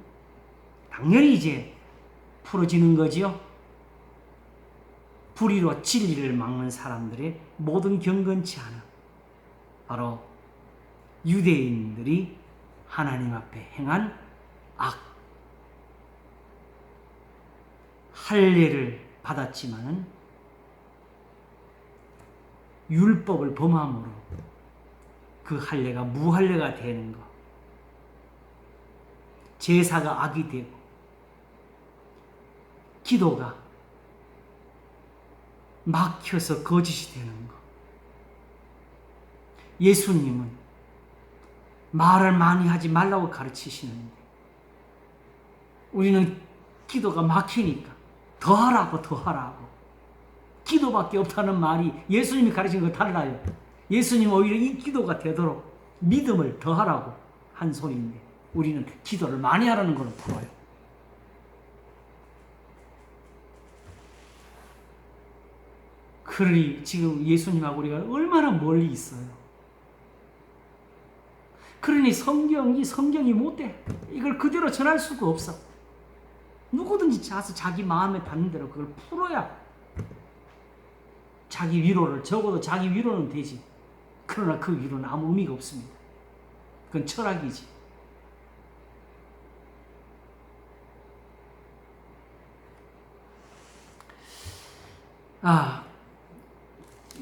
당연히 이제 풀어지는 거지요. 불의로 진리를 막는 사람들의 모든 경건치 않음, 바로 유대인들이 하나님 앞에 행한 악, 할례를 받았지만은 율법을 범함으로 그 할례가 무할례가 되는 것, 제사가 악이 되고 기도가 막혀서 거짓이 되는 것. 예수님은 말을 많이 하지 말라고 가르치시는데 우리는 기도가 막히니까 더하라고, 더하라고. 기도밖에 없다는 말이 예수님이 가르친 거 달라요. 예수님 오히려 이 기도가 되도록 믿음을 더하라고 한 소리인데 우리는 기도를 많이 하라는 걸로 풀어요. 그러니 지금 예수님하고 우리가 얼마나 멀리 있어요. 그러니 성경이 못돼. 이걸 그대로 전할 수가 없어. 누구든지 가서 자기 마음에 닿는 대로 그걸 풀어야 자기 위로를, 적어도 자기 위로는 되지. 그러나 그 위로는 아무 의미가 없습니다. 그건 철학이지.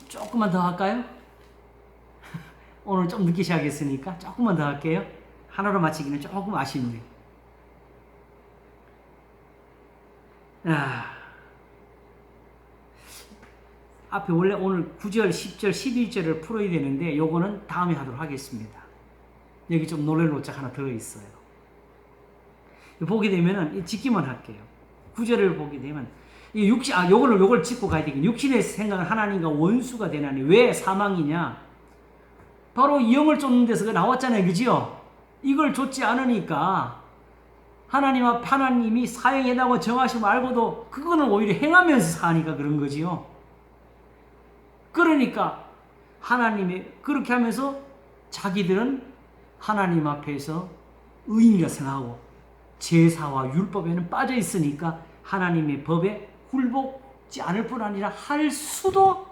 조금만 더 할까요? 오늘 좀 늦게 시작했으니까 조금만 더 할게요. 하나로 마치기는 조금 아쉽네요. 앞에 원래 오늘 9절, 10절, 11절을 풀어야 되는데 요거는 다음에 하도록 하겠습니다. 여기 좀 놀랄 노짝 하나 더 있어요. 보게 되면은 짓기만 할게요. 9절을 보게 되면 요걸 짚고 가야 되겠네. 육신의 생각은 하나님과 원수가 되나니 왜 사망이냐? 바로 영을 쫓는 데서 나왔잖아요. 그죠? 이걸 쫓지 않으니까 하나님이 사형해다고 정하시고 알고도 그거는 오히려 행하면서 사니까 그런 거지요. 그러니까 하나님이 그렇게 하면서 자기들은 하나님 앞에서 의인이라 생각하고 제사와 율법에는 빠져 있으니까 하나님의 법에 굴복지 않을 뿐 아니라 할 수도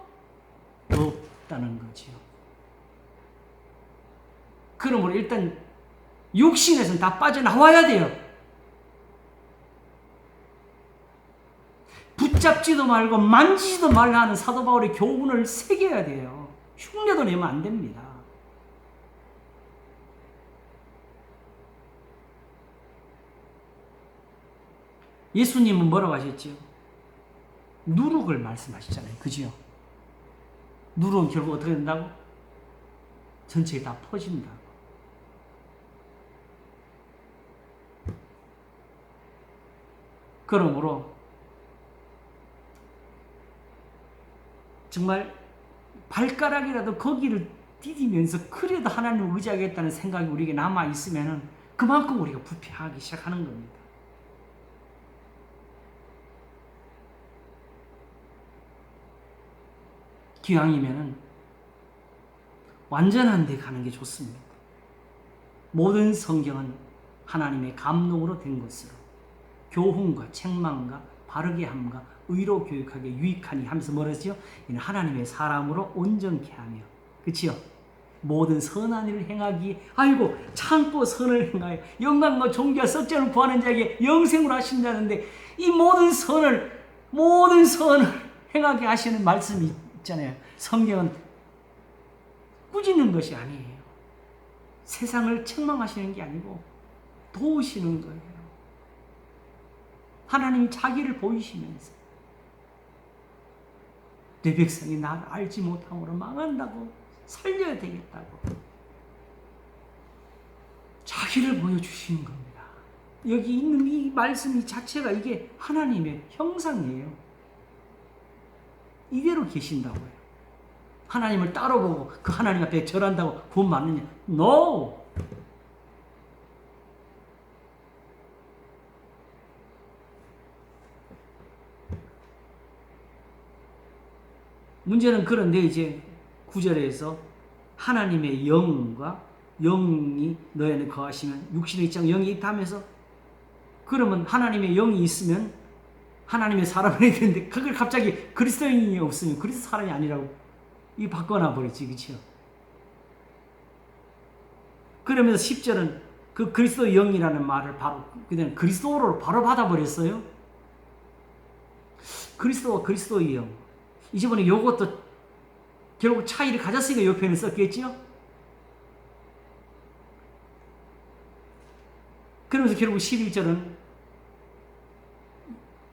없다는 거지요. 그러므로 일단 육신에서는 다 빠져나와야 돼요. 붙잡지도 말고 만지지도 말라 하는 사도 바울의 교훈을 새겨야 돼요. 흉내도 내면 안 됩니다. 예수님은 뭐라고 하셨죠? 누룩을 말씀하시잖아요. 그죠? 누룩은 결국 어떻게 된다고? 전체에 다 퍼진다고. 그러므로 정말 발가락이라도 거기를 디디면서 그래도 하나님을 의지하겠다는 생각이 우리에게 남아있으면 그만큼 우리가 부패하기 시작하는 겁니다. 기왕이면은 완전한 데 가는 게 좋습니다. 모든 성경은 하나님의 감동으로 된 것으로 교훈과 책망과 바르게 함과 의로 교육하게 유익하니 하면서 뭐랬죠? 이는 하나님의 사람으로 온전케 하며, 그치요? 모든 선한 일을 행하기, 아이고 참고 선을 행하여 영광과 존귀와 썩전을 구하는 자에게 영생을 하신다는데 이 모든 선을 행하게 하시는 말씀이 있잖아요. 성경은 꾸짖는 것이 아니에요. 세상을 책망하시는 게 아니고 도우시는 거예요. 하나님이 자기를 보이시면서 내 백성이 나를 알지 못함으로 망한다고, 살려야 되겠다고 자기를 보여주시는 겁니다. 여기 있는 이 말씀 자체가 이게 하나님의 형상이에요. 이대로 계신다고요. 하나님을 따로 보고 그 하나님 앞에 절한다고 구원 받느냐? No! 문제는 그런데 이제 9절에서 하나님의 영과 영이 너희 안에 거하시면 육신의 입장 영이 있다 하면서, 그러면 하나님의 영이 있으면 하나님의 사람이 되는데 그걸 갑자기 그리스도인이 없으면 그리스도 사람이 아니라고 이 바꿔놔 버리지. 그렇죠? 그러면서 10절은 그 그리스도 영이라는 말을 바로 그냥 그리스도로 바로 받아버렸어요. 그리스도와 그리스도의 영. 이제부터 요것도 결국 차이를 가졌으니까 요 표현을 썼겠죠? 그러면서 결국 11절은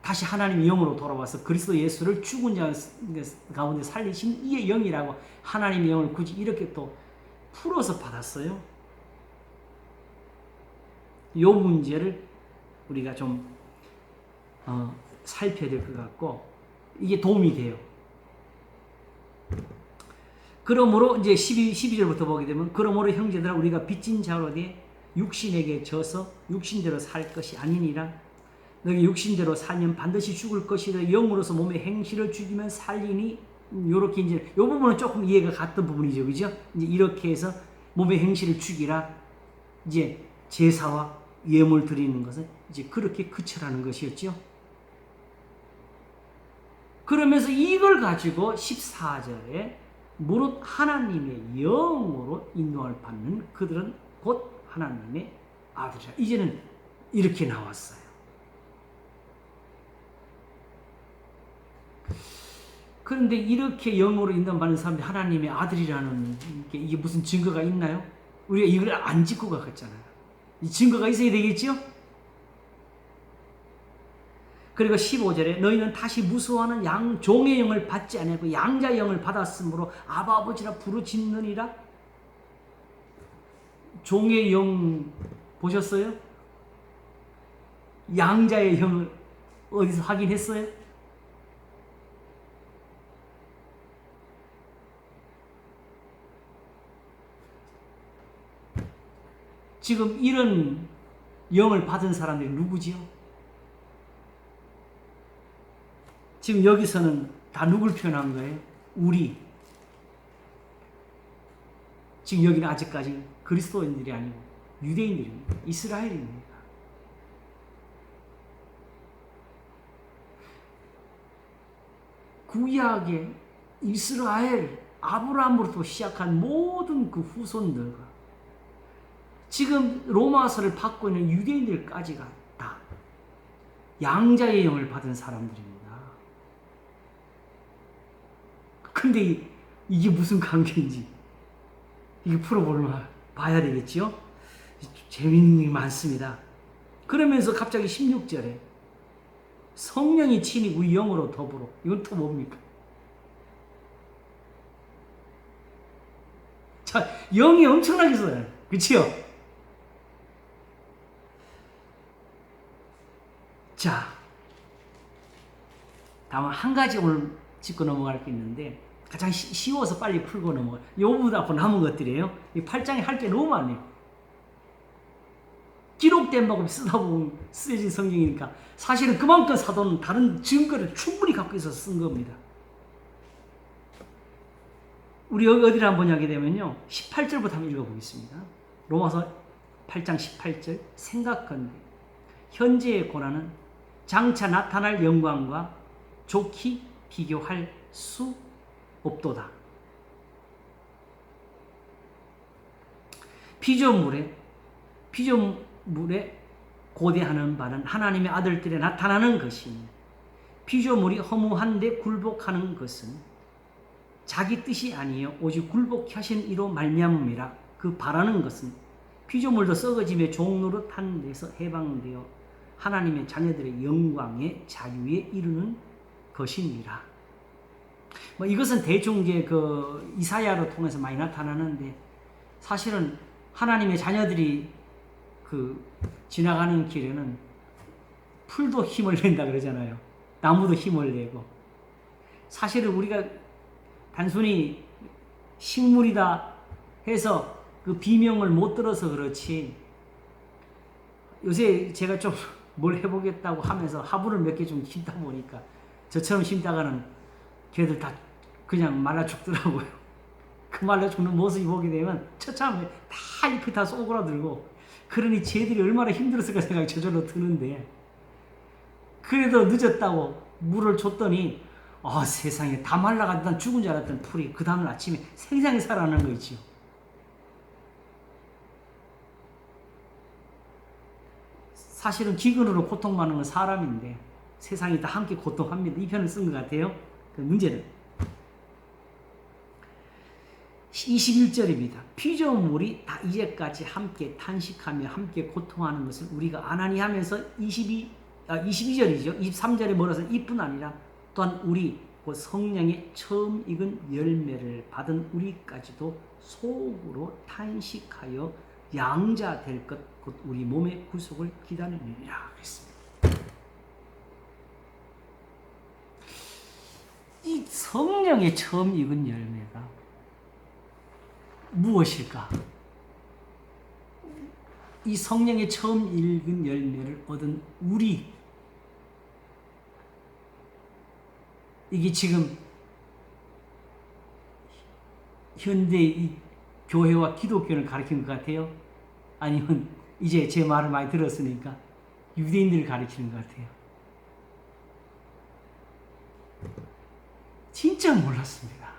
다시 하나님의 영으로 돌아와서 그리스도 예수를 죽은 자 가운데 살리신 이의 영이라고 하나님의 영을 굳이 이렇게 또 풀어서 받았어요. 요 문제를 우리가 좀 살펴야 될 것 같고 이게 도움이 돼요. 그러므로 이제 12절부터 보게 되면 그러므로 형제들아 우리가 빚진 자로 돼 육신에게 져서 육신대로 살 것이 아니니라. 너희 육신대로 살면 반드시 죽을 것이라. 영으로서 몸의 행실을 죽이면 살리니. 요렇게 이제 요 부분은 조금 이해가 갔던 부분이죠, 그죠? 이제 이렇게 해서 몸의 행실을 죽이라. 이제 제사와 예물 드리는 것은 이제 그렇게 그쳐라는 것이었죠. 그러면서 이걸 가지고 14절에 무릇 하나님의 영으로 인도함을 받는 그들은 곧 하나님의 아들이라. 이제는 이렇게 나왔어요. 그런데 이렇게 영으로 인도받는 사람들이 하나님의 아들이라는 이게 무슨 증거가 있나요? 우리가 이걸 안 짚고 갔잖아요. 이 증거가 있어야 되겠죠? 그리고 15절에 너희는 다시 무수하는 종의 영을 받지 아니하고 양자의 영을 받았으므로 아바 아버지라 부르짖느니라. 종의 영 보셨어요? 양자의 영을 어디서 확인했어요? 지금 이런 영을 받은 사람들이 누구지요? 지금 여기서는 다 누굴 표현한 거예요? 우리. 지금 여기는 아직까지 그리스도인들이 아니고 유대인들입니다. 이스라엘입니다. 구약의 이스라엘, 아브라함으로부터 시작한 모든 그 후손들과 지금 로마서를 받고 있는 유대인들까지가 다 양자의 영을 받은 사람들입니다. 근데 이게 무슨 관계인지 이게 봐야 되겠죠? 재미있는 게 많습니다. 그러면서 갑자기 16절에 성령이 친히 우리 영으로 더불어. 이건 또 뭡니까? 자, 영이 엄청나게 써요. 그치요? 자, 다음 한 가지 오늘 짚고 넘어갈 게 있는데 가장 쉬워서 빨리 풀고 넘어가요. 요거보다 앞으로 남은 것들이에요. 이 8장에 할 게 너무 많네요. 기록된 만큼 쓰다 보면 쓰여진 성경이니까 사실은 그만큼 사도는 다른 증거를 충분히 갖고 있어서 쓴 겁니다. 우리 여기 어디를 한번 하게 되면요. 18절부터 한번 읽어보겠습니다. 로마서 8장 18절 생각건대 현재의 고난은 장차 나타날 영광과 좋게 비교할 수 없도다. 피조물에 고대하는 바는 하나님의 아들들에 나타나는 것이니 피조물이 허무한데 굴복하는 것은 자기 뜻이 아니요 오직 굴복케 하신 이로 말미암음이라. 그 바라는 것은 피조물도 썩어짐의 종노릇 하는 데서 해방되어 하나님의 자녀들의 영광의 자유에 이르는 것이니라. 이것은 대충 이제 그 이사야로 통해서 많이 나타나는데 사실은 하나님의 자녀들이 그 지나가는 길에는 풀도 힘을 낸다 그러잖아요. 나무도 힘을 내고. 사실은 우리가 단순히 식물이다 해서 그 비명을 못 들어서 그렇지. 요새 제가 좀 뭘 해보겠다고 하면서 화분을 몇 개 좀 심다 보니까 저처럼 심다가는 걔들 다 그냥 말라 죽더라고요. 그 말라 죽는 모습이 보게 되면 처참해. 다 잎이 다 쏘그라들고 그러니 쟤들이 얼마나 힘들었을까 생각이 저절로 드는데 그래도 늦었다고 물을 줬더니 세상에 다 말라가던 죽은 줄 알았던 풀이 그 다음날 아침에 생생히 살아나는 거 있지요. 사실은 기근으로 고통받는 건 사람인데 세상이 다 함께 고통합니다. 이 편을 쓴 것 같아요. 그 문제는 21절입니다. 피조물이 다 이제까지 함께 탄식하며 함께 고통하는 것을 우리가 안 하니 하면서 22절이죠. 23절에 뭐라서 이뿐 아니라 또한 우리 곧 성령의 처음 익은 열매를 받은 우리까지도 속으로 탄식하여 양자 될 것 곧 우리 몸의 구속을 기다리느니라 그랬습니다. 성령의 처음 익은 열매가 무엇일까? 이 성령의 처음 익은 열매를 얻은 우리, 이게 지금 현대 이 교회와 기독교를 가리키는 것 같아요? 아니면 이제 제 말을 많이 들었으니까 유대인들을 가리키는 것 같아요? 진짜 몰랐습니다.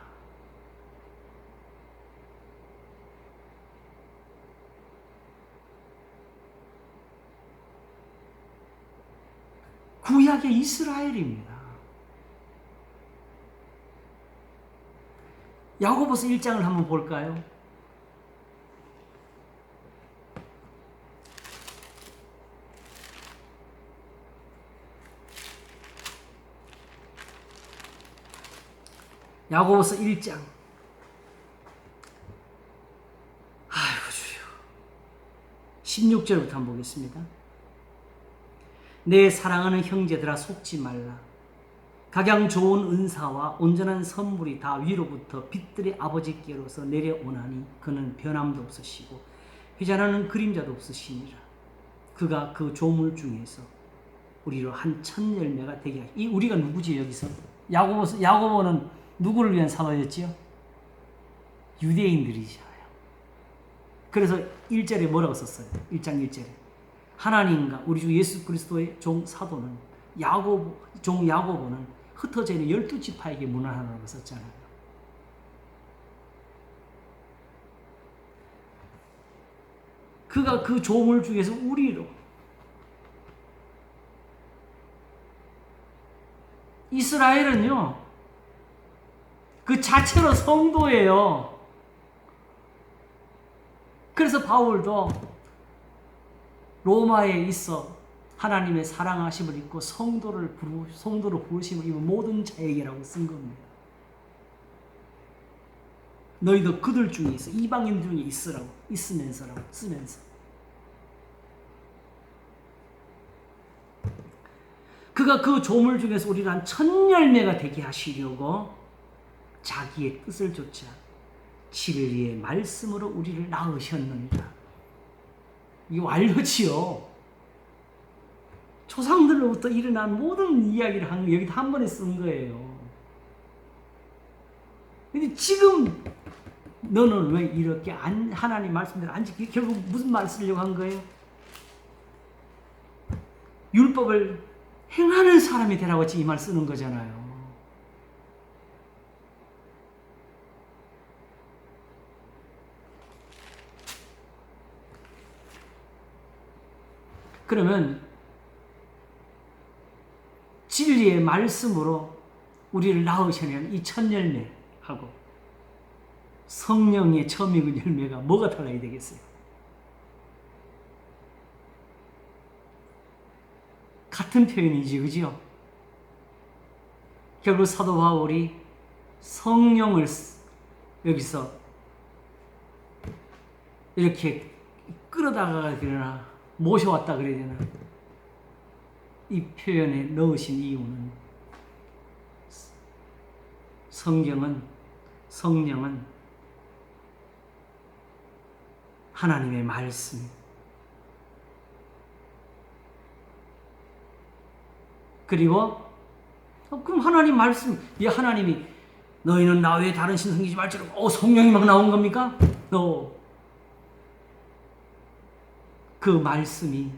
구약의 이스라엘입니다. 야고보서 1장을 한번 볼까요? 야고보서 1장. 아이고 주여. 16절부터 한번 보겠습니다. 내 사랑하는 형제들아 속지 말라. 각양 좋은 은사와 온전한 선물이 다 위로부터 빛들의 아버지께로서 내려오나니 그는 변함도 없으시고 회전하는 그림자도 없으시니라. 그가 그 조물 중에서 우리로 한 천 열매가 되게 하시. 이 우리가 누구지 여기서? 야고보는 누구를 위한 사도였지요? 유대인들이잖아요. 그래서 1절에 뭐라고 썼어요? 1장 1절에 하나님과 우리 주 예수 그리스도의 종 사도는 종 야고보는 흩어져 있는 12지파에게 문안하라고 썼잖아요. 그가 그 조물 중에서 우리로, 이스라엘은요 그 자체로 성도예요. 그래서 바울도 로마에 있어 하나님의 사랑하심을 입고 성도로 부르심을 입은 모든 자에게라고 쓴 겁니다. 너희도 그들 중에 있어, 이방인 중에 있으면서라고 쓰면서. 그가 그 조물 중에서 우리를 한 천 열매가 되게 하시려고 자기의 뜻을 좇아 진리의 말씀으로 우리를 낳으셨느니라. 이거 완료지요. 조상들로부터 일어난 모든 이야기를 여기다 한 번에 쓴 거예요. 근데 지금 너는 왜 이렇게 하나님 말씀대로 안 지키고 결국 무슨 말 쓰려고 한 거예요? 율법을 행하는 사람이 되라고 이 말 쓰는 거잖아요. 그러면 진리의 말씀으로 우리를 낳으시는 이 첫 열매하고 성령의 처음 익은 열매가 뭐가 달라야 되겠어요? 같은 표현이지, 그죠? 결국 사도 바울이 성령을 여기서 이렇게 끌어다가 그러나 모셔왔다 그래야 되나? 이 표현에 넣으신 이유는 성령은 하나님의 말씀, 그리고 그럼 하나님 말씀, 하나님이 너희는 나 외에 다른 신 섬기지 말지라고 성령이 막 나온 겁니까? 그 말씀이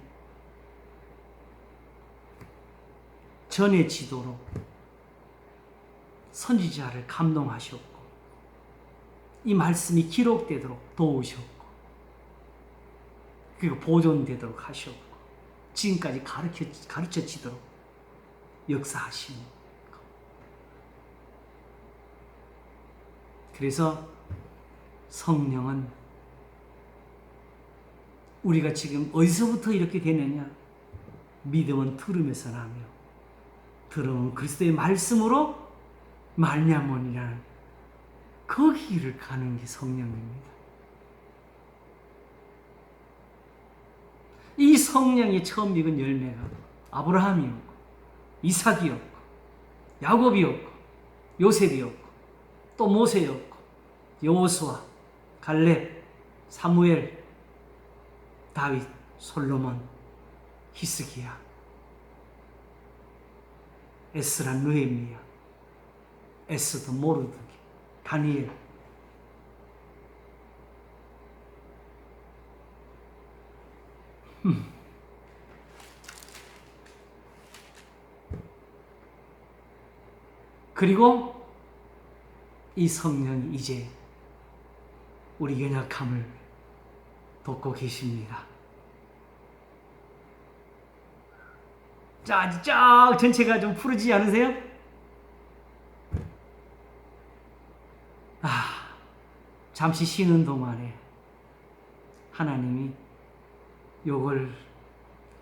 전해지도록 선지자를 감동하셨고 이 말씀이 기록되도록 도우셨고 그리고 보존되도록 하셨고 지금까지 가르쳐지도록 역사하신 것. 그래서 성령은 우리가 지금 어디서부터 이렇게 되느냐? 믿음은 들음에서 나며 들음은 그리스도의 말씀으로 말미암으니라는 거기를 가는 게 성령입니다. 이 성령이 처음 익은 열매가 아브라함이었고 이삭이었고 야곱이었고 요셉이었고 또 모세였고 여호수아, 갈렙, 사무엘, 다윗, 솔로몬, 히스기야, 에스라, 느헤미야, 에스더, 모르드게, 다니엘. 그리고 이 성령이 이제 우리 연약함을 돕고 계십니다. 자, 쫙 전체가 좀 푸르지 않으세요? 잠시 쉬는 동안에 하나님이 요걸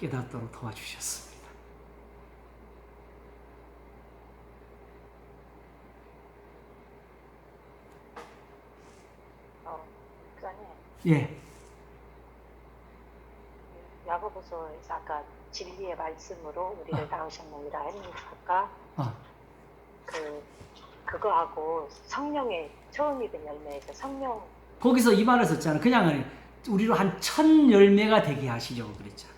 깨닫도록 도와주셨습니다. 목사님, 예, 야고보서에서 아까 진리의 말씀으로 우리를 낳으셨느니라 했으니까 그거하고 성령의 처음 익은 열매에서 성령 거기서 이 말을 썼잖아. 그냥 우리로 한 1000열매가 되게 하시려고 그랬잖아.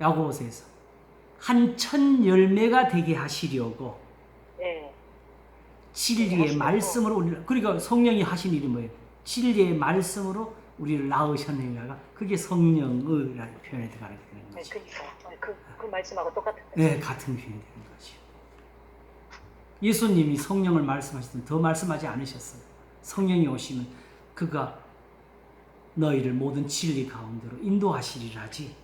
야고보서에서 한 1000열매가 되게 하시려고. 예. 진리의 말씀으로 우리를, 그러니까 성령이 하신 일이 뭐예요? 진리의 말씀으로 우리를 낳으셨느니라가 그게 성령의라는 표현에 들어가게 되는 거죠. 그러니까 그 말씀하고 똑같은 거죠. 네, 같은 표현이 되는 거죠. 예수님이 성령을 말씀하시던 더 말씀하지 않으셨어요. 성령이 오시면 그가 너희를 모든 진리 가운데로 인도하시리라지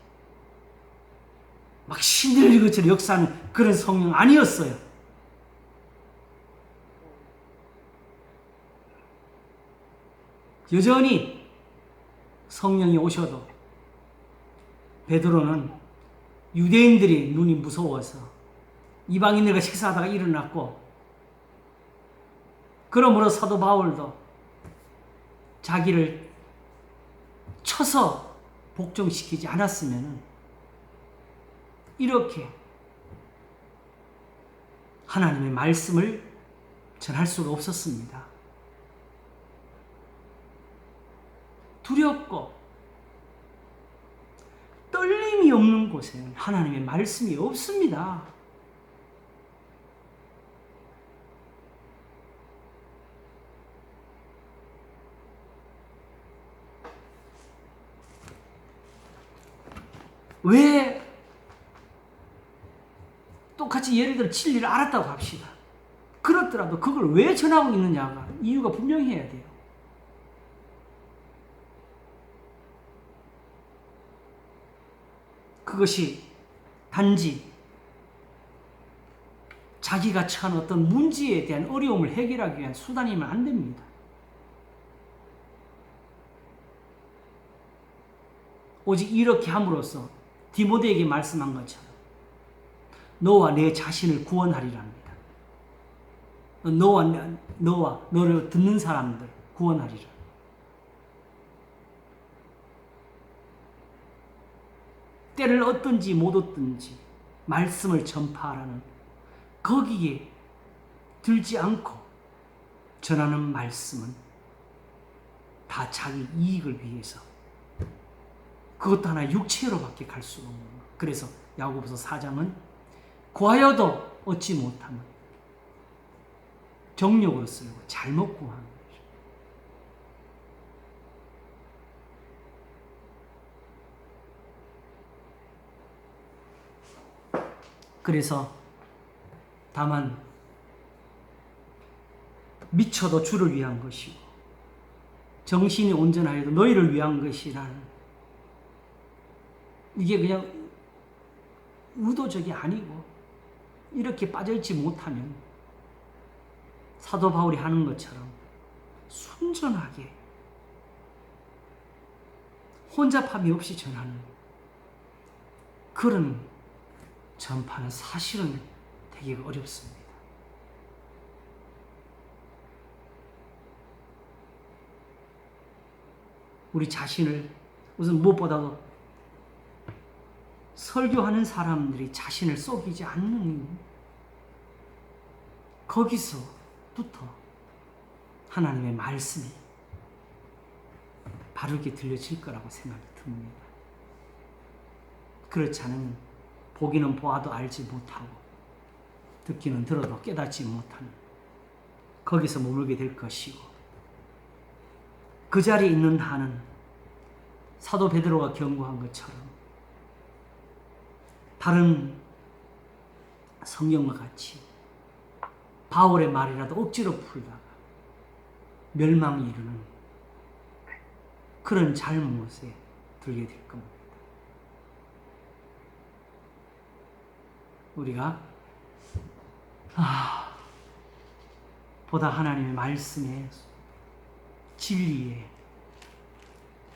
막 신들린 것처럼 역사하는 그런 성령 아니었어요. 여전히 성령이 오셔도 베드로는 유대인들이 눈이 무서워서 이방인들과 식사하다가 일어났고, 그러므로 사도 바울도 자기를 쳐서 복종시키지 않았으면 이렇게 하나님의 말씀을 전할 수가 없었습니다. 두렵고 떨림이 없는 곳에는 하나님의 말씀이 없습니다. 왜 똑같이 예를 들어 진리를 알았다고 합시다. 그렇더라도 그걸 왜 전하고 있느냐가 이유가 분명히 해야 돼요. 그것이 단지 자기가 처한 어떤 문제에 대한 어려움을 해결하기 위한 수단이면 안 됩니다. 오직 이렇게 함으로써 디모데에게 말씀한 것처럼 너와 내 자신을 구원하리라 합니다. 너와 너를 듣는 사람들 구원하리라. 때를 얻든지 못 얻든지 말씀을 전파하라는 거기에 들지 않고 전하는 말씀은 다 자기 이익을 위해서, 그것도 하나 육체로밖에 갈 수가 없는 거예요. 그래서 야고보서 4장은 구하여도 얻지 못하면 정욕으로 쓰고 잘못 구하는 거죠. 그래서 다만 미쳐도 주를 위한 것이고 정신이 온전하여도 너희를 위한 것이라는, 이게 그냥 의도적이 아니고 이렇게 빠져있지 못하면 사도 바울이 하는 것처럼 순전하게 혼잡함이 없이 전하는 그런 전파는 사실은 되게 어렵습니다. 우리 자신을, 우선 무엇보다도 설교하는 사람들이 자신을 속이지 않는, 거기서 하나님의 말씀이 바르게 들려질 거라고 생각이 듭니다. 그렇지 않으면 보기는 보아도 알지 못하고 듣기는 들어도 깨닫지 못하는 거기서 머물게 될 것이고, 그 자리에 있는 한은 사도 베드로가 경고한 것처럼 다른 성경과 같이 바울의 말이라도 억지로 풀다가 멸망이 이르는 그런 잘못에 들게 될 겁니다. 우리가 보다 하나님의 말씀에, 진리에,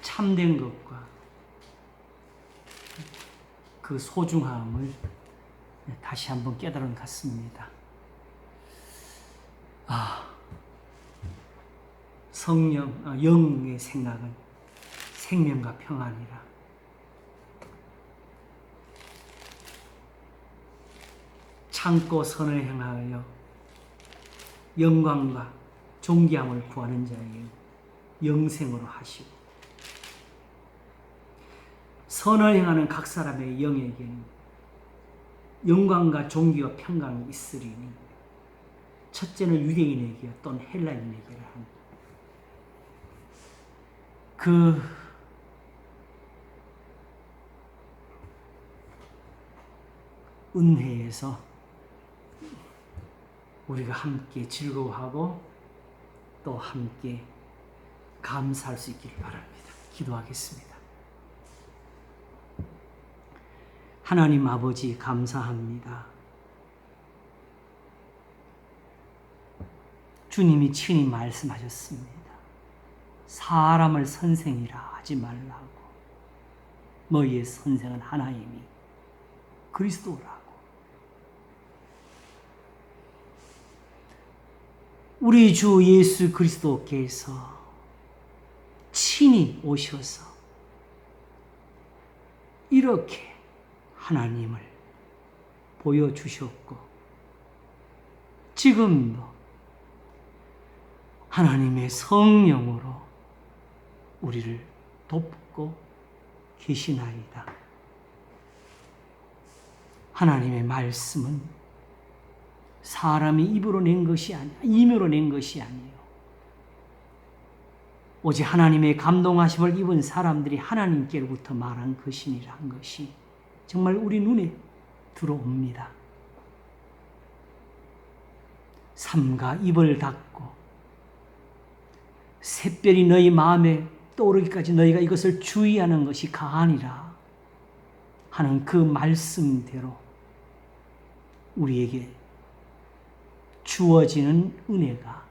참된 것과 그 소중함을 다시 한번 깨달은 것 같습니다. 영의 생각은 생명과 평안이라. 참고 선을 행하여 영광과 존귀함을 구하는 자에게 영생으로 하시고, 선을 행하는 각 사람의 영에게는 영광과 존귀와 평강이 있으리니, 첫째는 유대인에게 또는 헬라인에게 한 그 은혜에서 우리가 함께 즐거워하고 또 함께 감사할 수 있기를 바랍니다. 기도하겠습니다. 하나님 아버지, 감사합니다. 주님이 친히 말씀하셨습니다. 사람을 선생이라 하지 말라고. 너희의 선생은 하나님이 그리스도라고. 우리 주 예수 그리스도께서 친히 오셔서 이렇게 하나님을 보여주셨고, 지금도 하나님의 성령으로 우리를 돕고 계시나이다. 하나님의 말씀은 사람이 입으로 낸 것이 아니야, 임으로 낸 것이 아니에요. 오직 하나님의 감동하심을 입은 사람들이 하나님께로부터 말한 것이니라는 것이 정말 우리 눈에 들어옵니다. 삼가 입을 닫고 샛별이 너희 마음에 떠오르기까지 너희가 이것을 주의하는 것이 가하니라 하는 그 말씀대로 우리에게 주어지는 은혜가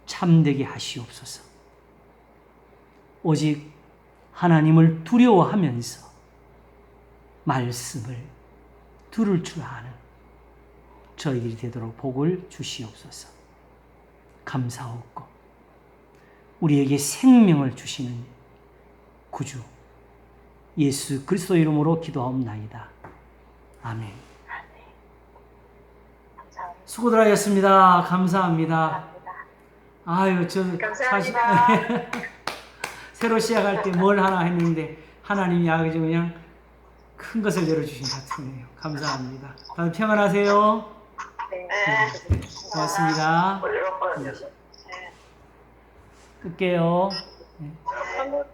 참되게 하시옵소서. 오직 하나님을 두려워하면서 말씀을 들을 줄 아는 저희들이 되도록 복을 주시옵소서. 감사하옵고 우리에게 생명을 주시는 구주 예수 그리스도 이름으로 기도하옵나이다. 아멘. 감사합니다. 수고들 하셨습니다. 감사합니다. 아유, 저 사실 감사합니다. 새로 시작할 때 뭘 하나 했는데 하나님이 아주 그냥 큰 것을 열어주신 것 같으네요. 감사합니다. 다들 평안하세요. 네. 고맙습니다. 끌게요. 한번